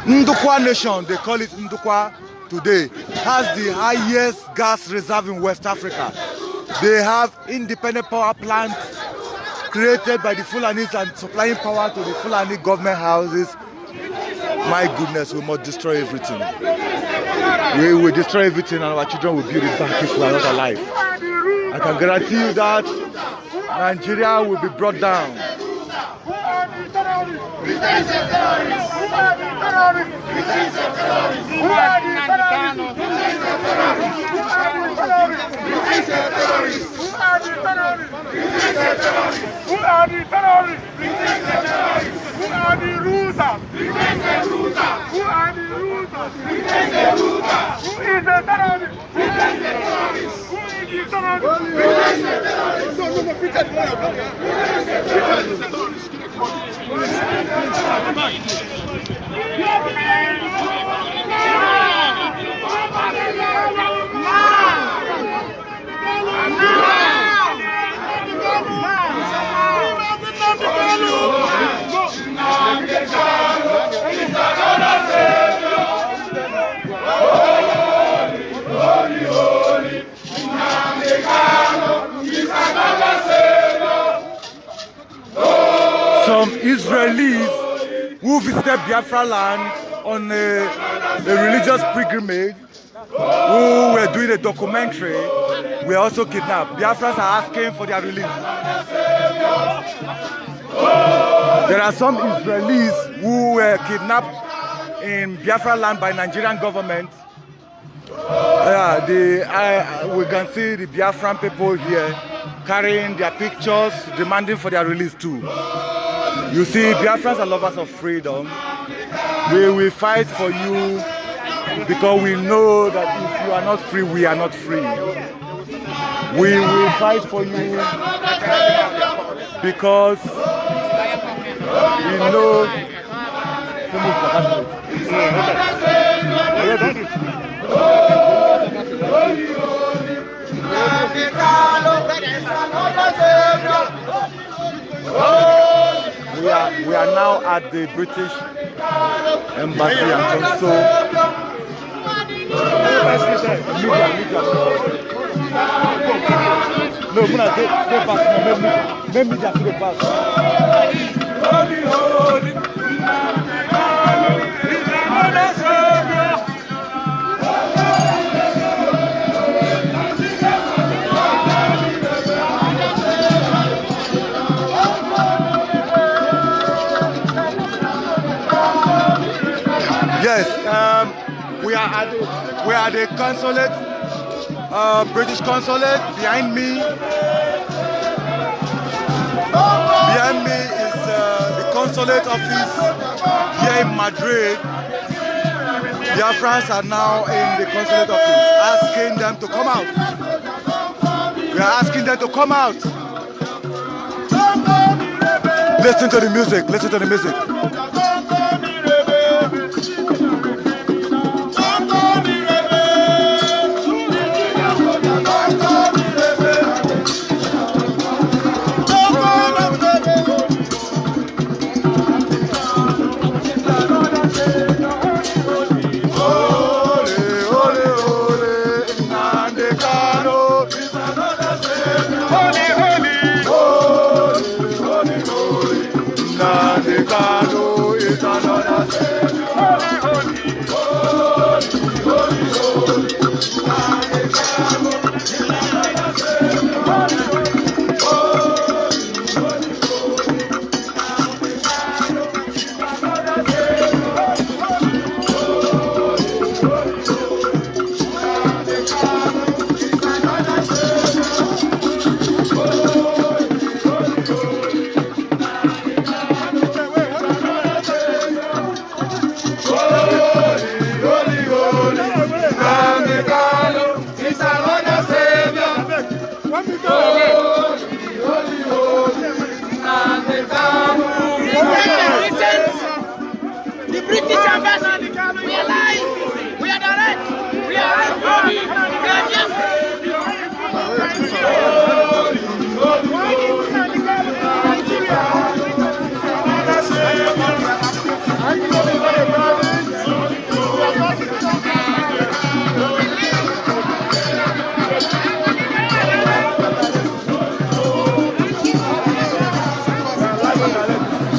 Ndukwa Nation, they call it Ndukwa today, has the highest gas reserve in West Africa. They have independent power plants created by the Fulanis and supplying power to the Fulani government houses. My goodness, we must destroy everything. We will destroy everything and our children will build it back if we are not alive. I can guarantee you that Nigeria will be brought down. Who is the terrorist? Some Israelis who visited Biafra land on a religious pilgrimage, who were doing a documentary, were also kidnapped. Biafrans are asking for their release. There are some Israelis who were kidnapped in Biafra land by Nigerian government. We can see the Biafran people here carrying their pictures, demanding for their release too. You see, Biafrans are lovers of freedom. We will fight for you because we know that if you are not free, we are not free. We will fight for you because we know. We are now at the British Embassy and Consul. No, go back. Let me just go back. Yes, we are at the consulate, British consulate. Behind me is the consulate office here in Madrid. Biafrans are now in the consulate office, asking them to come out. We are asking them to come out. Listen to the music. Listen to the music. Kanu is another Savior. Holy, holy, holy, holy, Kanu is another Savior. Holy, the British ambassador, we are alive, we are direct, we are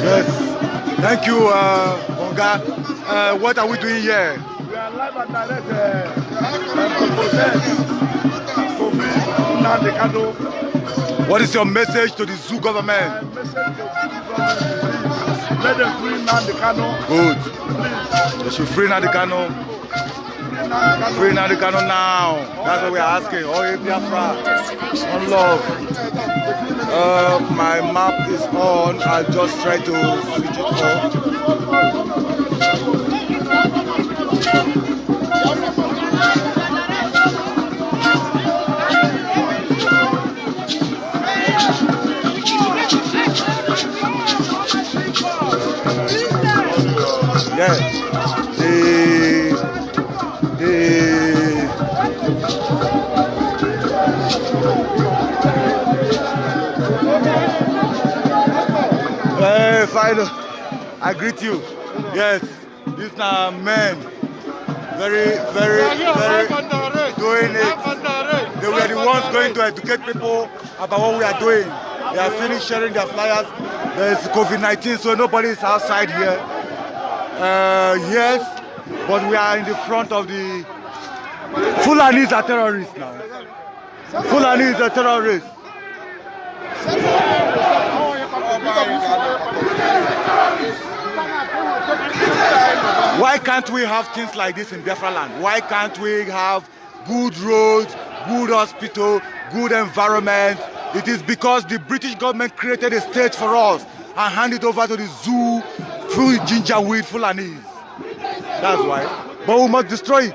Yes, thank you, Bonga. What are we doing here? We are live and direct protest to free Nnamdi Kanu. What is your message to the zoo government? Message to the zoo government, let them free Nnamdi Kanu. Good. They should free Nnamdi Kanu. Free Nnamdi Kanu now. That's what we are asking. Oh, Biafra, one love. My map is on. I'll just try to switch it off. Yeah. Hey, Fido, I greet you. Yes, these are men. Very doing it. They were the ones going to educate people about what we are doing. They are finished sharing their flyers. There is COVID-19, so nobody is outside here. Yes, but we are in the front of the... Fulanis are terrorists now. Fulanis are terrorists. Why can't we have things like this in Biafra land? Why can't we have good roads, good hospital, good environment? It is because the British government created a state for us and handed it over to the zoo through ginger weed Fulanis. That's why. But we must destroy it.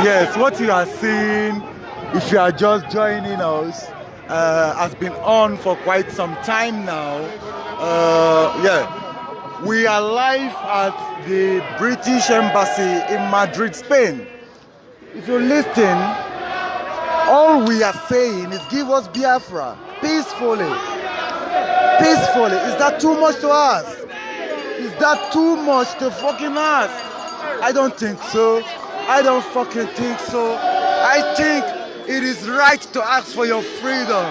Yes, what you are seeing, if you are just joining us, has been on for quite some time now. Yeah, we are live at the British Embassy in Madrid, Spain. If you listen, all we are saying is give us Biafra peacefully. Peacefully. Is that too much to ask? Is that too much to fucking ask? I don't think so. I don't fucking think so. I think it is right to ask for your freedom.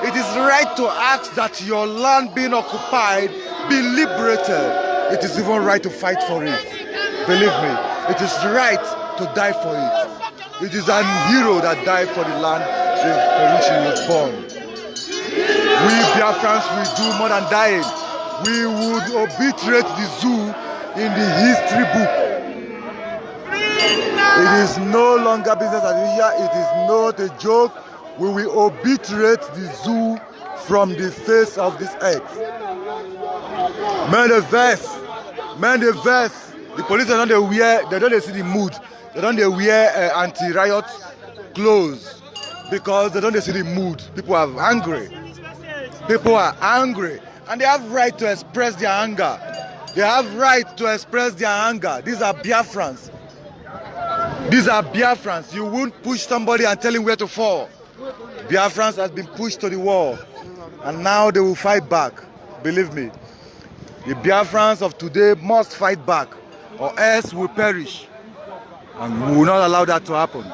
It is right to ask that your land being occupied be liberated. It is even right to fight for it. Believe me, it is right to die for it. It is a hero that died for the land for which he was born. We Biafrans will do more than dying. We would obliterate the zoo in the history book. It is no longer business as usual. It is not a joke. We will obliterate the zoo from the face of this earth. Man the vest. Man the vest. The police are not wear. They don't see the mood. They don't wear anti-riot clothes because they don't see the mood. People are angry. People are angry, and they have right to express their anger. They have right to express their anger. These are Biafrans. These are Biafrans. You won't push somebody and tell him where to fall. Biafrans has been pushed to the wall, and now they will fight back. Believe me. The Biafrans of today must fight back, or else we will perish. And we will not allow that to happen.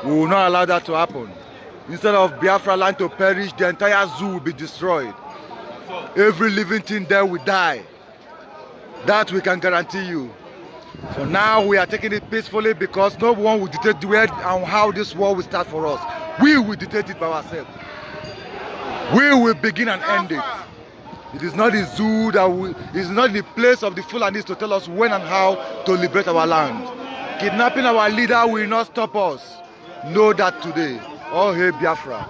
We will not allow that to happen. Instead of Biafra land to perish, the entire zoo will be destroyed. Every living thing there will die. That we can guarantee you. So now we are taking it peacefully because no one will dictate where and how this war will start for us. We will dictate it by ourselves. We will begin and end it. It is not the zoo that will, it is not the place of the Fulanis to tell us when and how to liberate our land. Kidnapping our leader will not stop us. Know that today. Oh, hey, Biafra.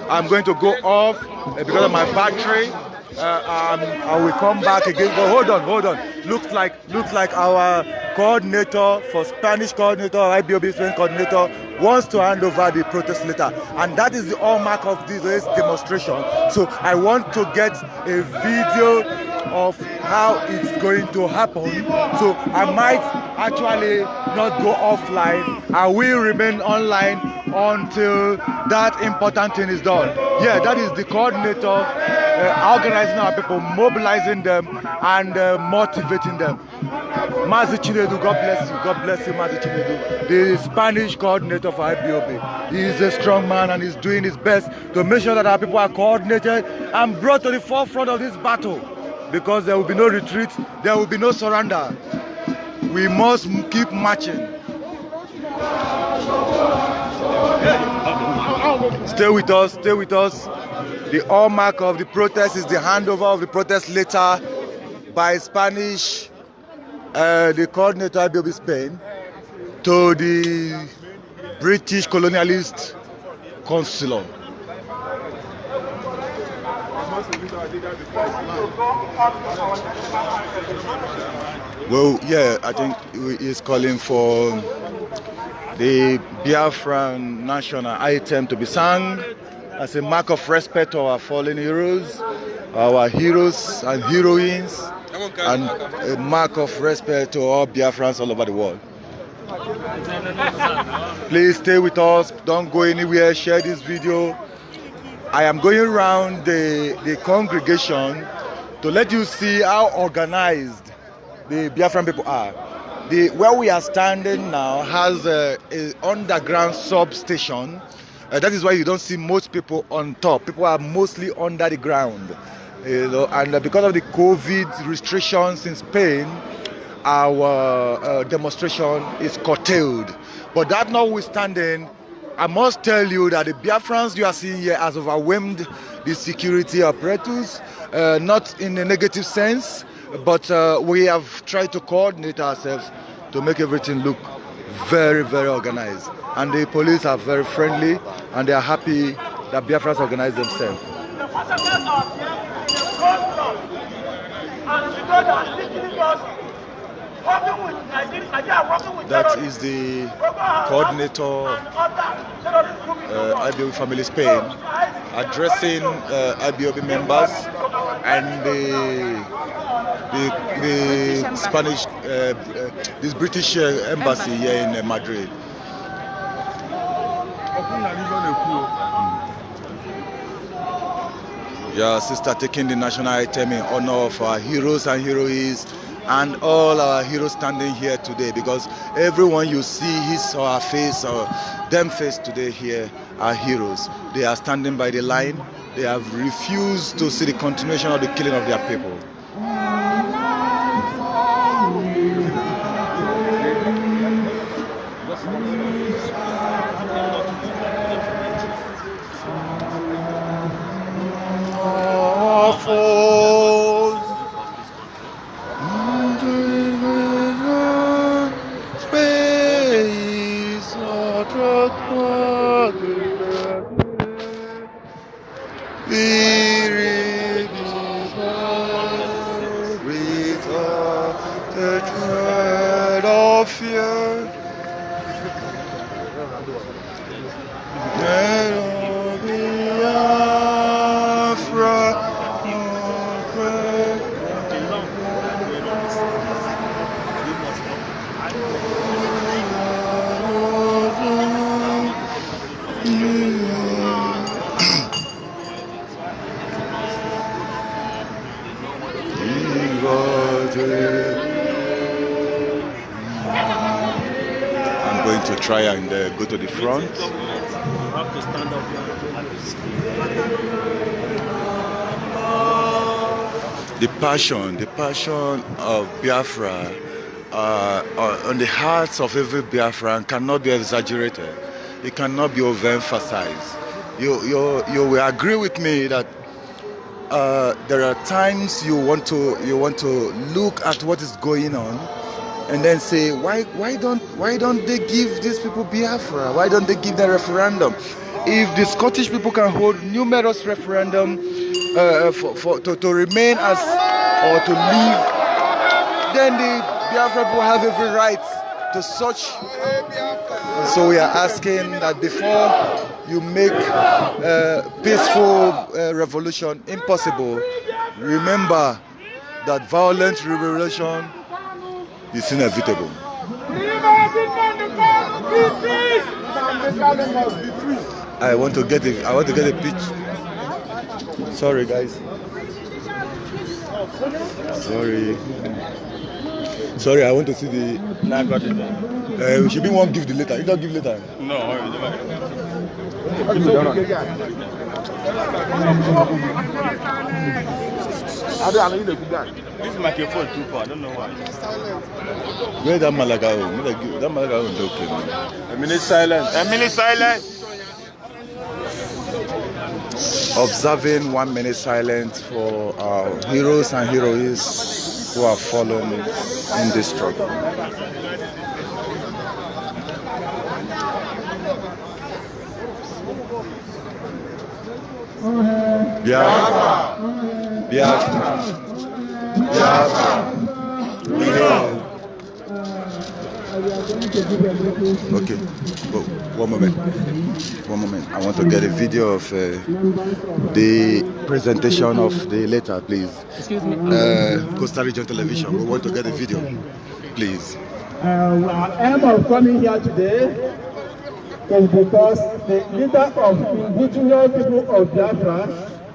I'm going to go off because of my battery. I will come back again. But hold on. Looks like our coordinator for Spanish coordinator, IBOB Spain coordinator, wants to hand over the protest letter, and that is the hallmark of this demonstration. So I want to get a video of how it's going to happen. So I might actually not go offline. I will remain online until that important thing is done. Yeah, that is the coordinator organizing our people, mobilizing them, and motivating them. Mazi Chinedu, God bless you. God bless you, Mazi Chinedu, the Spanish coordinator for IPOB. He is a strong man and he's doing his best to make sure that our people are coordinated and brought to the forefront of this battle, because there will be no retreat, there will be no surrender. We must keep marching. Stay with us, stay with us. The hallmark of the protest is the handover of the protest letter by Spanish, the coordinator of IPOB Spain, to the British colonialist consular. Well, yeah, I think he's calling for the Biafran national item to be sung as a mark of respect to our fallen heroes, our heroes and heroines, and a mark of respect to all Biafrans all over the world. Please stay with us, don't go anywhere, share this video. I am going around the congregation to let you see how organized the Biafran people are. Where we are standing now has an underground substation. That is why you don't see most people on top. People are mostly under the ground. You know, and because of the COVID restrictions in Spain, our demonstration is curtailed. But that notwithstanding, I must tell you that the Biafrans you are seeing here has overwhelmed the security apparatus, not in a negative sense, but we have tried to coordinate ourselves to make everything look very, very organized. And the police are very friendly and they are happy that Biafrans organize themselves. That is the coordinator, IPOB Family Spain, addressing IPOB members and the Spanish, this British embassy here in Madrid. Yeah, sister taking the national item in honor of our heroes and heroines and all our heroes standing here today, because everyone you see his or her face or them face today here are heroes. They are standing by the line. They have refused to see the continuation of the killing of their people. I'm going to try and go to the front. You have to stand up. The passion of Biafra on the hearts of every Biafran cannot be exaggerated. It cannot be overemphasized. You will agree with me that there are times you want to look at what is going on and then say, why don't they give these people Biafra? Why don't they give them referendum? If the Scottish people can hold numerous referendum to remain as or to leave, then the Biafra people have every right to such. And so we are asking that before you make peaceful revolution impossible, remember that violent revolution is inevitable. I want to get a pitch. Sorry guys. Sorry, I want to see the. Nah, I got it. We should be one give the letter. You don't give later. No, this microphone too far. I don't know why. Where that Malaga? That Malaga is okay. A minute silence. A minute silence. Observing 1 minute silence for our heroes and heroines who have fallen in this struggle. Biafra, Biafra, Biafra. Okay, one moment. I want to get a video of the presentation of the letter, please. Excuse me. Costa Region Television. We want to get a video, please. Our aim of coming here today is because the leader of indigenous people of Biafra,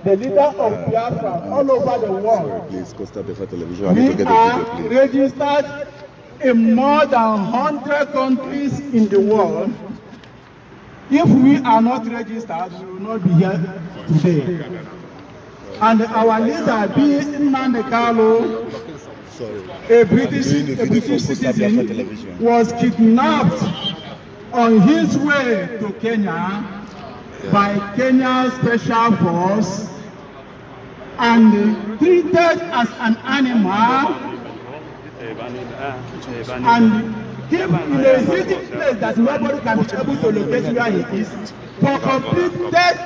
the leader of Biafra all over the world, Please, Costa Biafra Television. I need to we get a are video, please. registered in more than 100 countries in the world. If we are not registered, we will not be here today. And our leader, being Nnamdi, a British citizen, was kidnapped on his way to Kenya by Kenya's Special Force and treated as an animal and kept in a hidden place that nobody can be able to locate where he is for completed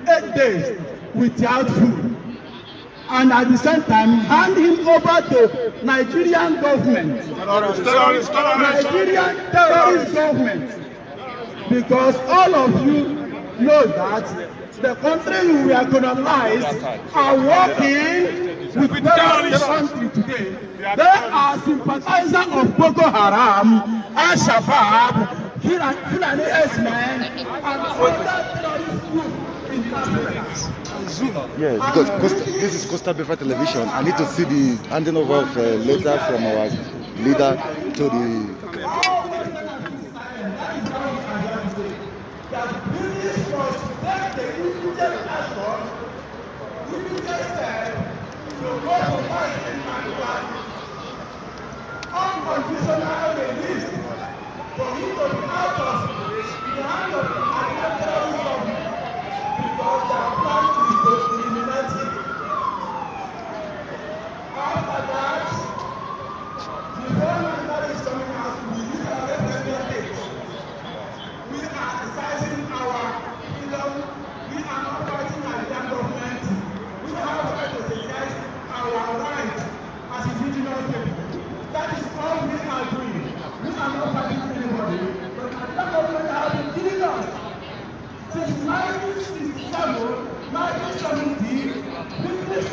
8 days without food. And at the same time, hand him over to Nigerian government. Nigerian terrorist government. Because all of you know that the country we are colonized are working with the terrorist country today. They are sympathizers of Boko Haram, Al-Shabaab, Fulani S-Men, and other terrorist groups in Nigeria. Yes, because this is Costa Biafra Television. I need to see the handing over of a letter from our leader to the. Unconditional release for him to be out of the hand of the Nigerian terrorist government because their plan is to eliminate him. After that, the government that is coming out will use our representatives. We are exercising our freedom. We are not fighting Nigerian government. We have to exercise our right as indigenous people. That is all we are doing. We are not fighting anybody, but Nigerian government has been killing us. Since 1967, 1970, British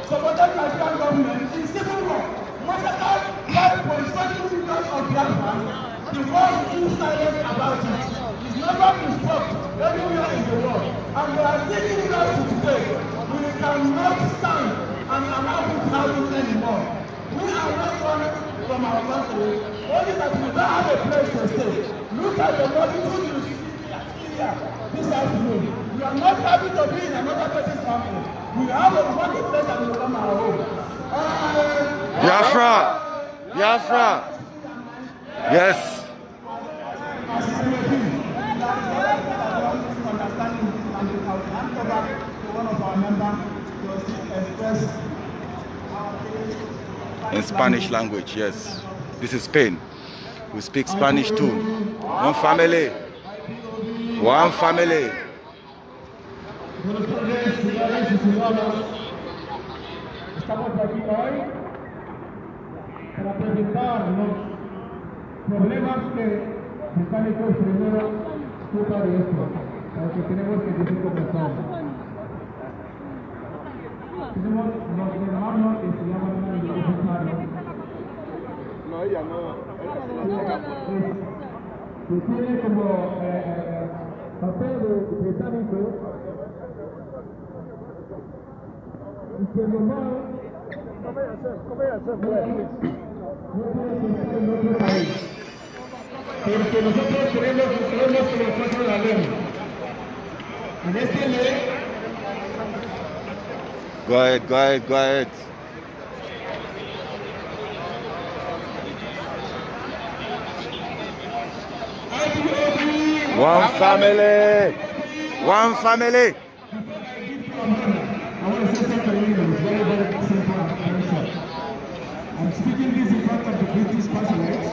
supported Nigerian government in civil war. Massacred 5.7 million of Biafrans. The world is too silent about it. It's never been stopped anywhere in the world. And we are still killing us today. We cannot stand and allow it to happen anymore. We are not running from our country, only that we don't have a place to stay. Look at the multitude you see here this afternoon. We are not happy to be in another person's country. We have a wonderful place that will become our home. Biafra! Biafra! Yes! As it may be, that is understanding and I will hand over to one of our members to express our feelings. In Spanish language, yes. This is Spain. We speak Spanish too. One family. One family. Estamos aquí hoy para presentar los problemas que están hechos primero culpa de esto, porque tenemos que decir cómo son. Tenemos los hermanos que se llaman no, ella no. Que tiene como papel de británico y que normal Porque nosotros creemos que lo pasa la ley. En esta ley. Go ahead, go ahead, go ahead. One family. One family. I want to say something in English, very, very simple and very short. I'm speaking this in front of the British consulate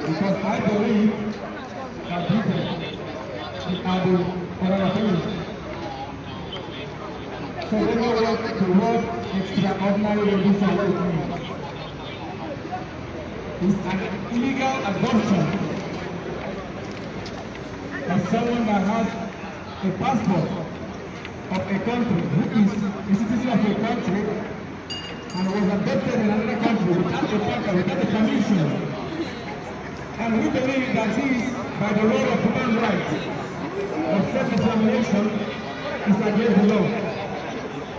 because I believe that Britain are the foreign affairs. So let me work toward extraordinary revolution with me. It's an illegal adoption of someone that has a passport of a country who is a citizen of a country and was adopted in another country without a paper, without a permission. And we believe that this, by the law of human rights, of self-determination, is against the law.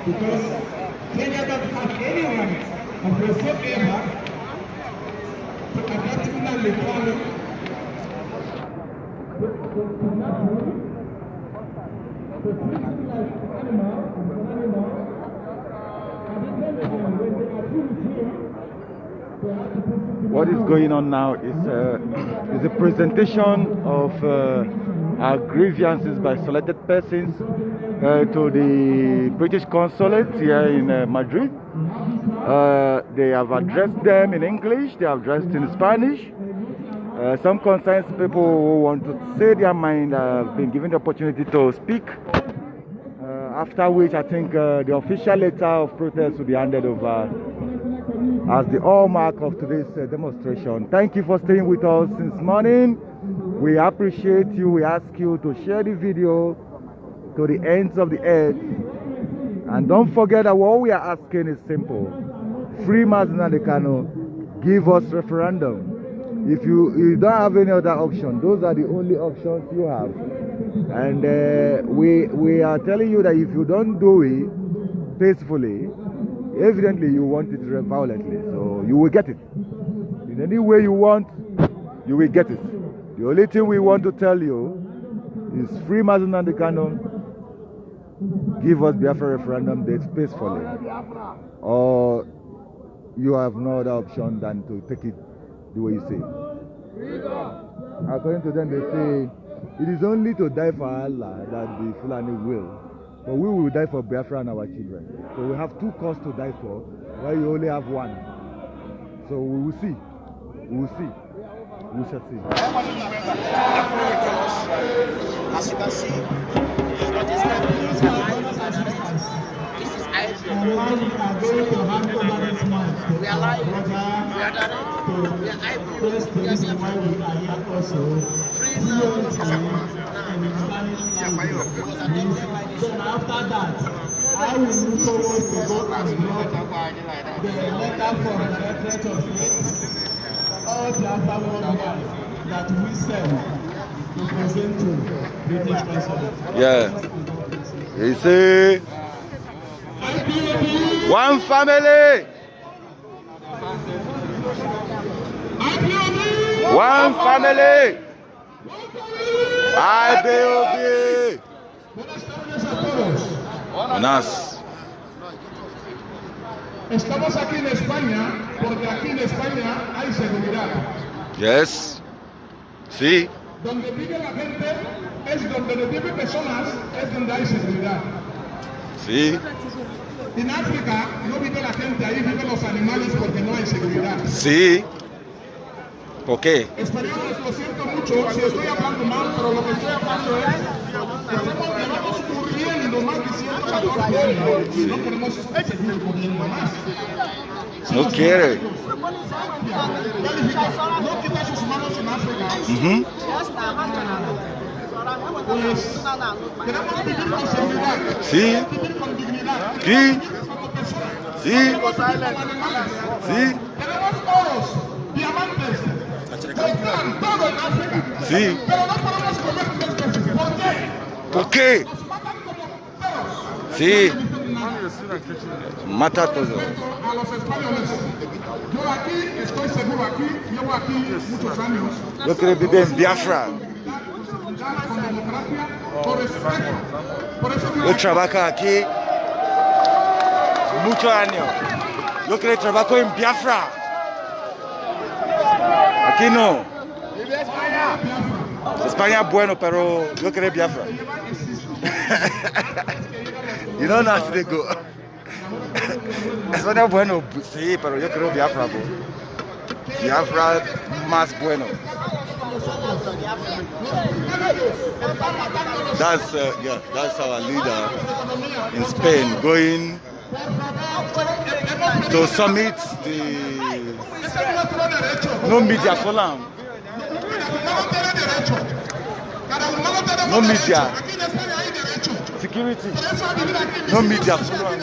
Because Kenya doesn't have any right of whatsoever to adopt human equality, What is going on now is a presentation of our grievances by selected persons to the British consulate here in Madrid. They have addressed them in English, they have addressed in Spanish. Some concerned people who want to say their mind have been given the opportunity to speak. After which I think the official letter of protest will be handed over as the hallmark of today's demonstration. Thank you for staying with us since morning. We appreciate you. We ask you to share the video to the ends of the earth. And don't forget that what we are asking is simple. Free Mazi Nnamdi Kanu, give us referendum. If you don't have any other option, those are the only options you have. And we are telling you that if you don't do it peacefully, evidently you want it violently, so you will get it. In any way you want, you will get it. The only thing we want to tell you is free Mazi Nnamdi Kanu, give us Biafra referendum dates peacefully, or you have no other option than to take it the way you say. According to them, they say it is only to die for Allah that the Fulani will, but we will die for Biafra and our children. So we have two causes to die for, while you only have one. So we will see. We will see. We shall see. As you can see, it's not this kind of news. This is Ipob. We are live. We are direct. We are Ipob. We are Biafra. Free So after that, I will move forward to go and block the letter for the record of it. All the other worldwide that we send to present to British consulate. Yeah. You see, one family. One family. Ipob. Buenas. Estamos aquí en España porque aquí en España hay seguridad. Yes. Sí. Donde vive la gente es donde viven personas, es donde hay seguridad. Sí. En África no vive la gente, ahí viven los animales porque no hay seguridad. Sí. ¿Por qué? Españoles, lo siento mucho si estoy hablando mal, pero lo que estoy hablando es que llevamos corriendo más de 114 años y no queremos seguir corriendo más. No quiere. No quita sus manos en África. Pues queremos vivir con seguridad. Sí. Vivir con dignidad. Sí. Como personas. Sí. Queremos vivir como animales. Sí. Tenemos oros, diamantes. Compran todo en África. Sí. Pero no podemos comer 3 veces. ¿Por qué? ¿Por qué? Nos matan como perros. Sí. Mata todo. A los españoles. Yo aquí estoy seguro, aquí, llevo aquí muchos años. Yo quiero vivir en Biafra. Con democracia, por respeto. Por eso Yo trabajo aquí muchos años. Yo quiero trabajo en Biafra. Aquí no. España es bueno, pero yo quiero Biafra. You know that's the go. España es bueno, sí, pero yo quiero Biafra, bro. Biafra más bueno. That's our leader in Spain going to summit the no media for long. No media. Security. No media for long.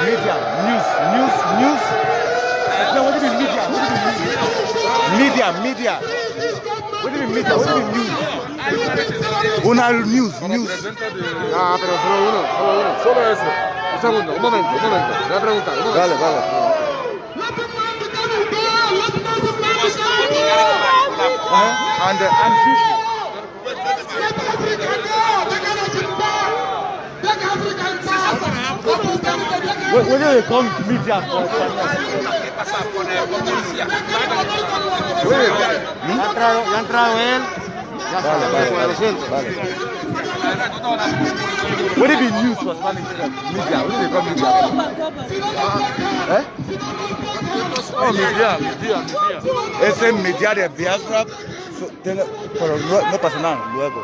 Media, news. No, what do you mean media? Media. What do you mean media? What do you mean news? News. Ah, pero solo uno. Solo eso. Un segundo, un momento. Le voy a preguntar. Vale. And what do they call media for? Ya ha entrado él. Ya Vale. What do you mean news for Spanish? Media. What do they call media? Oh, media. Ese media de Biafra, pero no pasa nada luego.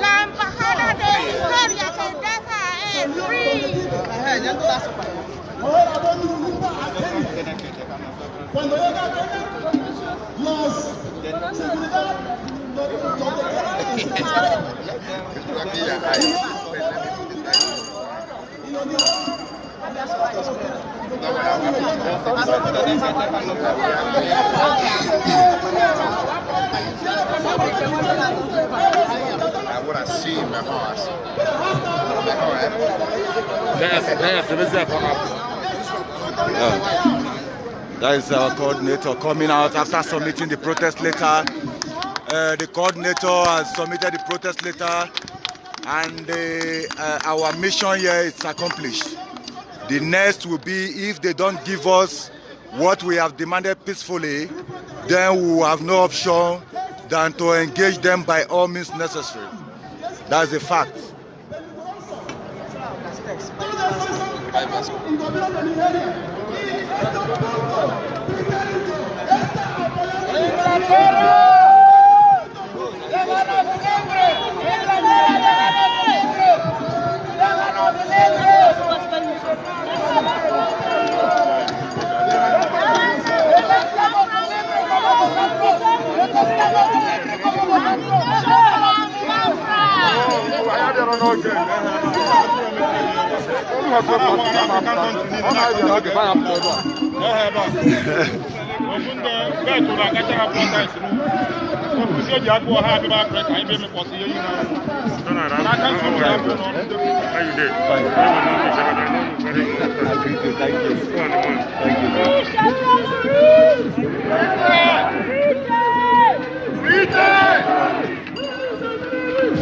La embajada de Historia que deja es free. Cuando llega los seguridad, Agora sim, mejor assim. That is our coordinator coming out after submitting the protest letter. The coordinator has submitted the protest letter, and our mission here is accomplished. The next will be, if they don't give us what we have demanded peacefully, then we will have no option than to engage them by all means necessary. That's a fact.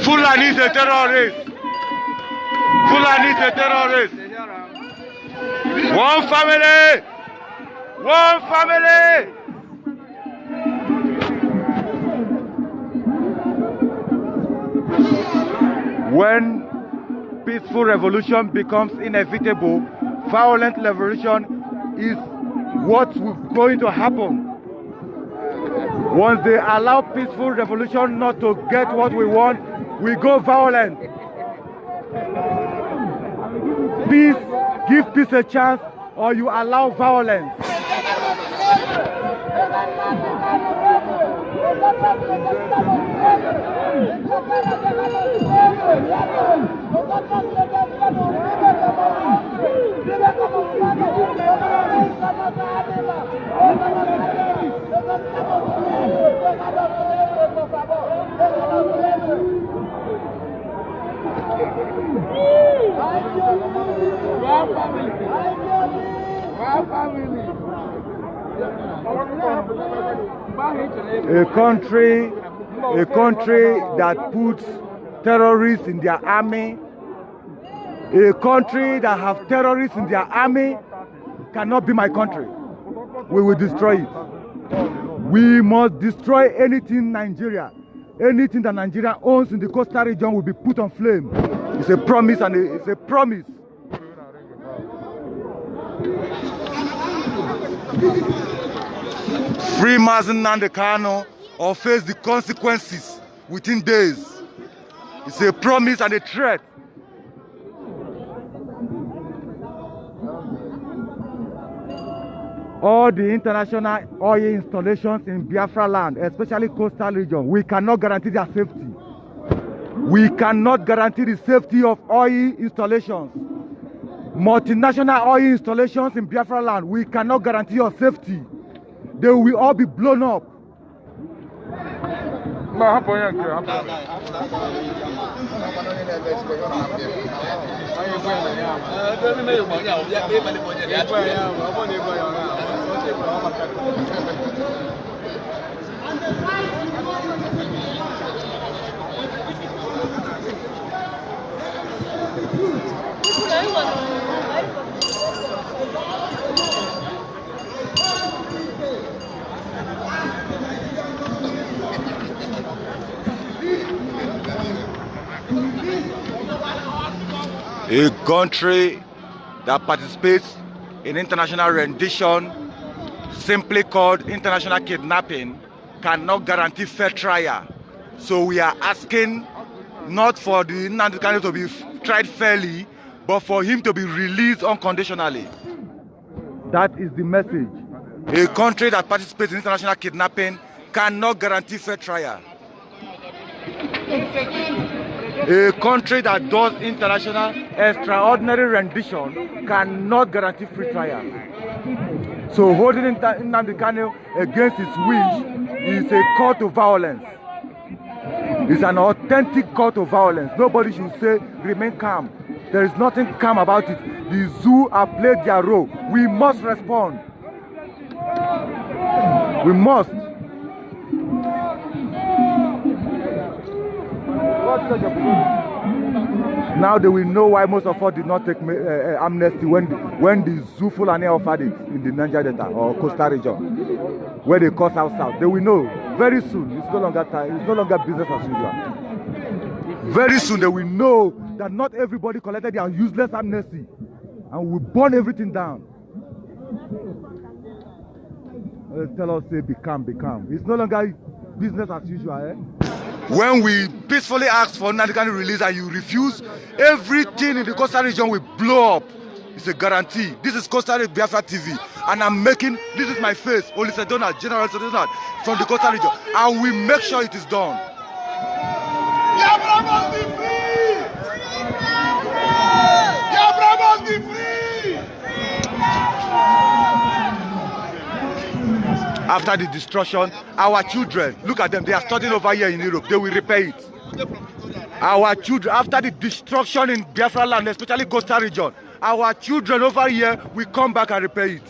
Fulani is a terrorist. Fulani is a terrorist. One family. One family. When peaceful revolution becomes inevitable, violent revolution is what's going to happen. Once they allow peaceful revolution not to get what we want, we go violent. Peace, give peace a chance, or you allow violence. A country that puts terrorists in their army, a country that have terrorists in their army cannot be my country. We will destroy it. We must destroy anything Nigeria. Anything that Nigeria owns in the coastal region will be put on flame. It's a promise, and it's a promise. Free Mazi Nnamdi Kanu or face the consequences within days. It's a promise and a threat. All the international oil installations in Biafra land, especially coastal region, we cannot guarantee their safety. We cannot guarantee the safety of oil installations. Multinational oil installations in Biafra land, we cannot guarantee your safety. They will all be blown up. A country that participates in international rendition, simply called international kidnapping, cannot guarantee fair trial. So we are asking not for the Nnamdi Kanu to be tried fairly, but for him to be released unconditionally. That is the message. A country that participates in international kidnapping cannot guarantee fair trial. A country that does international extraordinary rendition cannot guarantee free trial. So holding Nnamdi Kanu against his wish is a call to violence. It's an authentic call to violence. Nobody should say, remain calm. There is nothing calm about it. The zoo have played their role. We must respond. We must. Now they will know why most of us did not take amnesty when the zoo Fulani offered it in the Niger Delta or coastal region, where they call south. They will know very soon. It's no longer time. It's no longer business as usual. Very soon they will know that not everybody collected their useless amnesty, and we burn everything down. Tell us, say, be calm, be calm. It's no longer business as usual. Eh? When we peacefully ask for Nnamdi Kanu release and you refuse, everything in the coastal region will blow up. It's a guarantee. This is Radio Biafra TV, and I'm making, this is my face, Donald, General Donald, from the coastal region, and we make sure it is done. Biafra must be free! Biafra must be free! After the destruction, our children, look at them, they are studying over here in Europe, they will repay it. Our children, after the destruction in Biafra land, especially coastal region, our children over here will come back and repay it.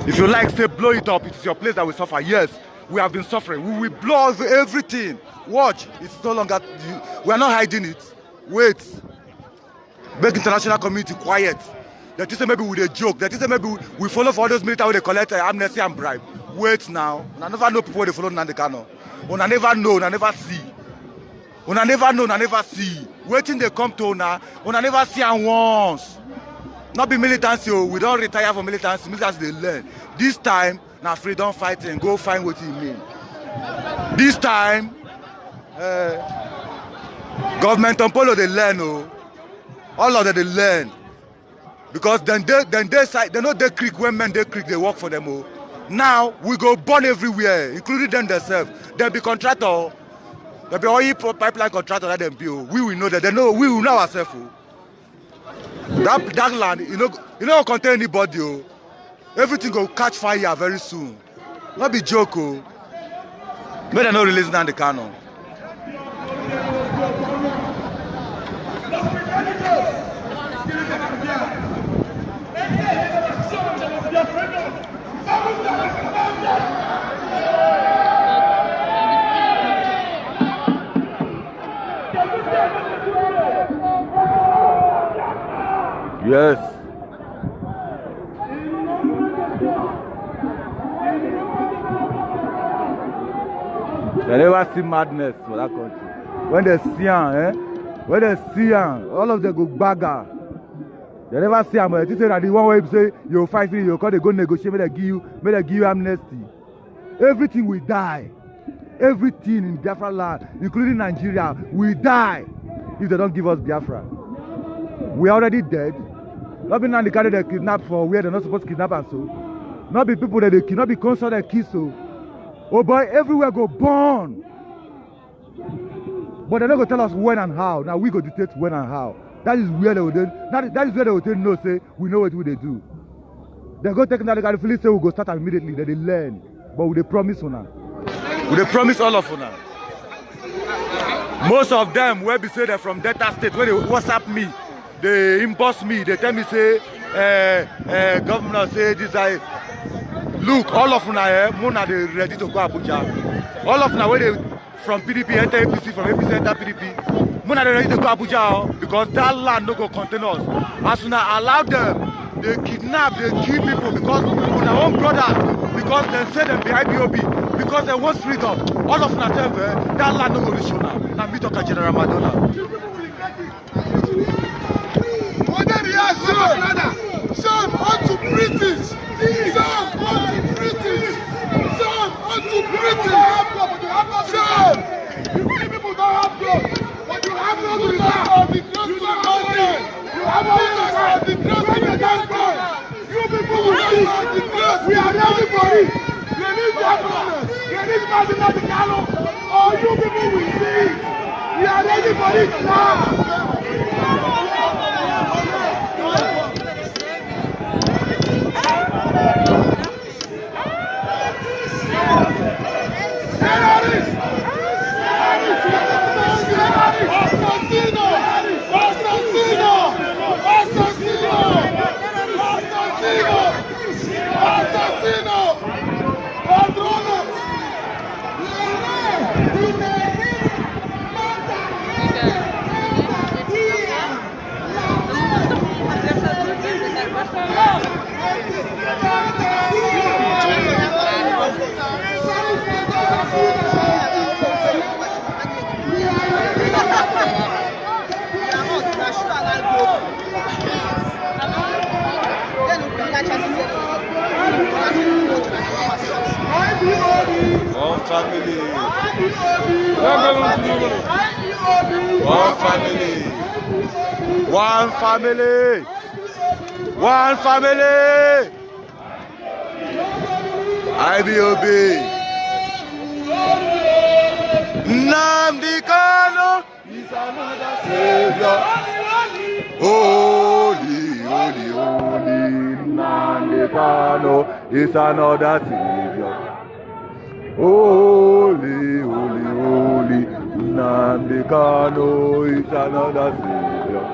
If you like, say, blow it up, it is your place that will suffer. Yes, we have been suffering. We will blow everything. Watch, it's no longer, we are not hiding it. Wait. Make international community quiet. That is maybe with a joke. That is maybe we follow for all those military where they collect amnesty and bribe. Wait now. I never know people they follow Nnamdi Kanu. I never know, I never see. Una never know, una never see. Waiting they come to una never see am once. Not be militancy, we don't retire from militancy. Militancy they learn. This time, now freedom fighting, go find what you mean. This time, government on polo they learn, all of them they learn. Because then they know they creek when men they creek, they work for them. Now we go burn everywhere, including them themselves. They'll be contractor. There be oil pipeline contractor that them be. We will know that they know. We will know ourselves. That land, you know, contain anybody. Everything will catch fire very soon. Not be joke. Maybe they not releasing on the Kanu. Yes. They never see madness for that country. When they see when they see all of them go bagger. They never see him, but they say that the one way say you fight free, you call they go negotiate, may they give you amnesty. Everything will die. Everything in Biafra land, including Nigeria, will die if they don't give us Biafra. We are already dead. Not be Nnamdi carry they kidnap for where they're not supposed to kidnap us so. Not be people that they kill, not be consort they kill so. Oh boy, everywhere go burn. But they're not gonna tell us when and how. Now we go dictate when and how. That is where they will that is where they will no say we know what they do. They go take Nnamdi carry say we go start immediately, then they learn. But they promise una. They promise all of una. Most of them where be say they're from Delta State, where they WhatsApp me. They impose me, they tell me say governor say this look, all of una here, Mona they ready to go Abuja. All of una where they from PDP enter APC, from APC enter PDP, Mona they ready to go Abuja because that land no go contain us. As una allow them, they kidnap, they kill people because on our own brothers, because they say them be IPOB, because they want freedom. All of una tell them that land no go reach una. Now me talk a General Madonna. Some unto British. Some unto British. Some unto British. Some. You people don't have God. But you have no desire of the cross to the mountain. You have no desire of the cross to the mountain. You people will see the cross. We are ready for it. You need governors. You need Nnamdi Kanu. Or you people will see it. We are ready for it now. One family. One family. One family. One family. IBOB. Nnamdi Kanu is another savior. Holy, holy, holy. Nnamdi Kanu is another savior. Holy, holy, holy. Nnamdi Kanu is another savior.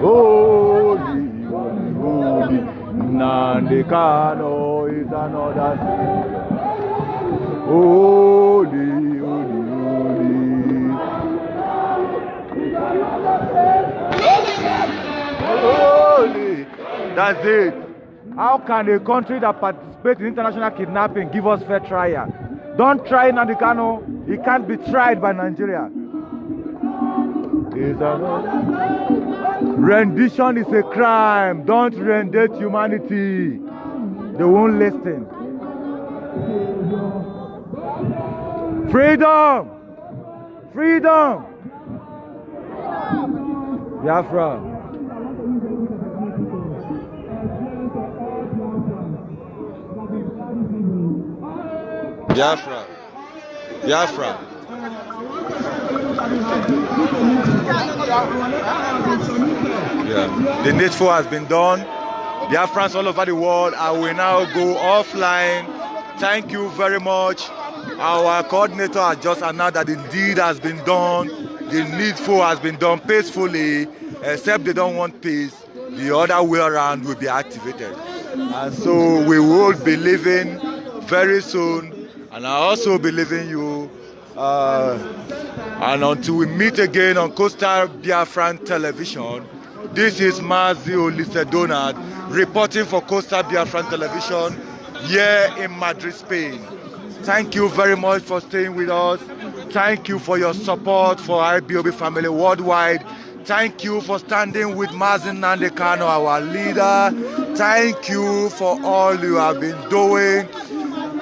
Holy, holy, holy. Nnamdi Kanu is another savior. Holy, holy, holy. Holy. That's it. How can a country that participates in international kidnapping give us fair trial? Don't try Nnamdi Kanu. He can't be tried by Nigeria. is a rendition is a crime. Don't render humanity. They won't listen. Freedom! Freedom! Biafra. Biafra. Biafra. Yeah. The needful has been done. Biafrans all over the world, I will now go offline. Thank you very much. Our coordinator has just announced that the deed has been done. The needful has been done peacefully, except they don't want peace. The other way around will be activated. And so we will be leaving very soon. And I also believe in you. And until we meet again on Coastal Biafran Television, this is Mazi Donald reporting for Coastal Biafran Television here in Madrid, Spain. Thank you very much for staying with us. Thank you for your support for Ipob family worldwide. Thank you for standing with Mazi Nnamdi Kanu, our leader. Thank you for all you have been doing.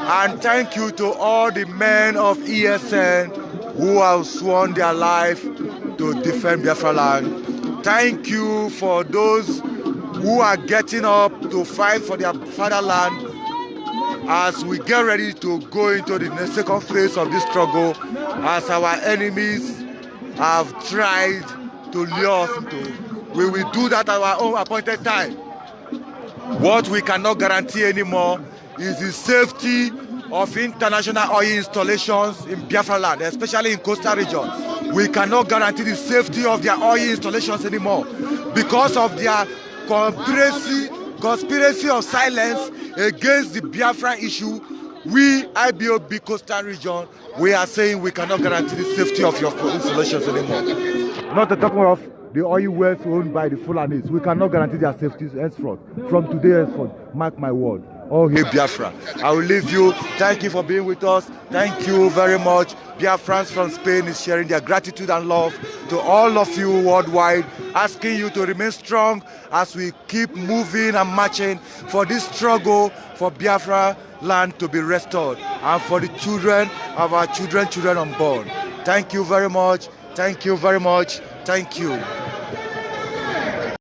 And thank you to all the men of ESN who have sworn their life to defend Biafra land. Thank you for those who are getting up to fight for their fatherland as we get ready to go into the second phase of this struggle, as our enemies have tried to lure us into. We will do that at our own appointed time. What we cannot guarantee anymore is the safety of international oil installations in Biafra land, especially in coastal regions. We cannot guarantee the safety of their oil installations anymore because of their conspiracy of silence against the Biafra issue. We, Ipob coastal region, we are saying we cannot guarantee the safety of your installations anymore. Not to talk of the oil wells owned by the Fulanis. We cannot guarantee their safety henceforth. From today henceforth, mark my word. Oh, hey Biafra. I will leave you. Thank you for being with us. Thank you very much. Biafrans from Spain is sharing their gratitude and love to all of you worldwide, asking you to remain strong as we keep moving and marching for this struggle for Biafra land to be restored and for the children of our children unborn. Thank you very much. Thank you very much. Thank you.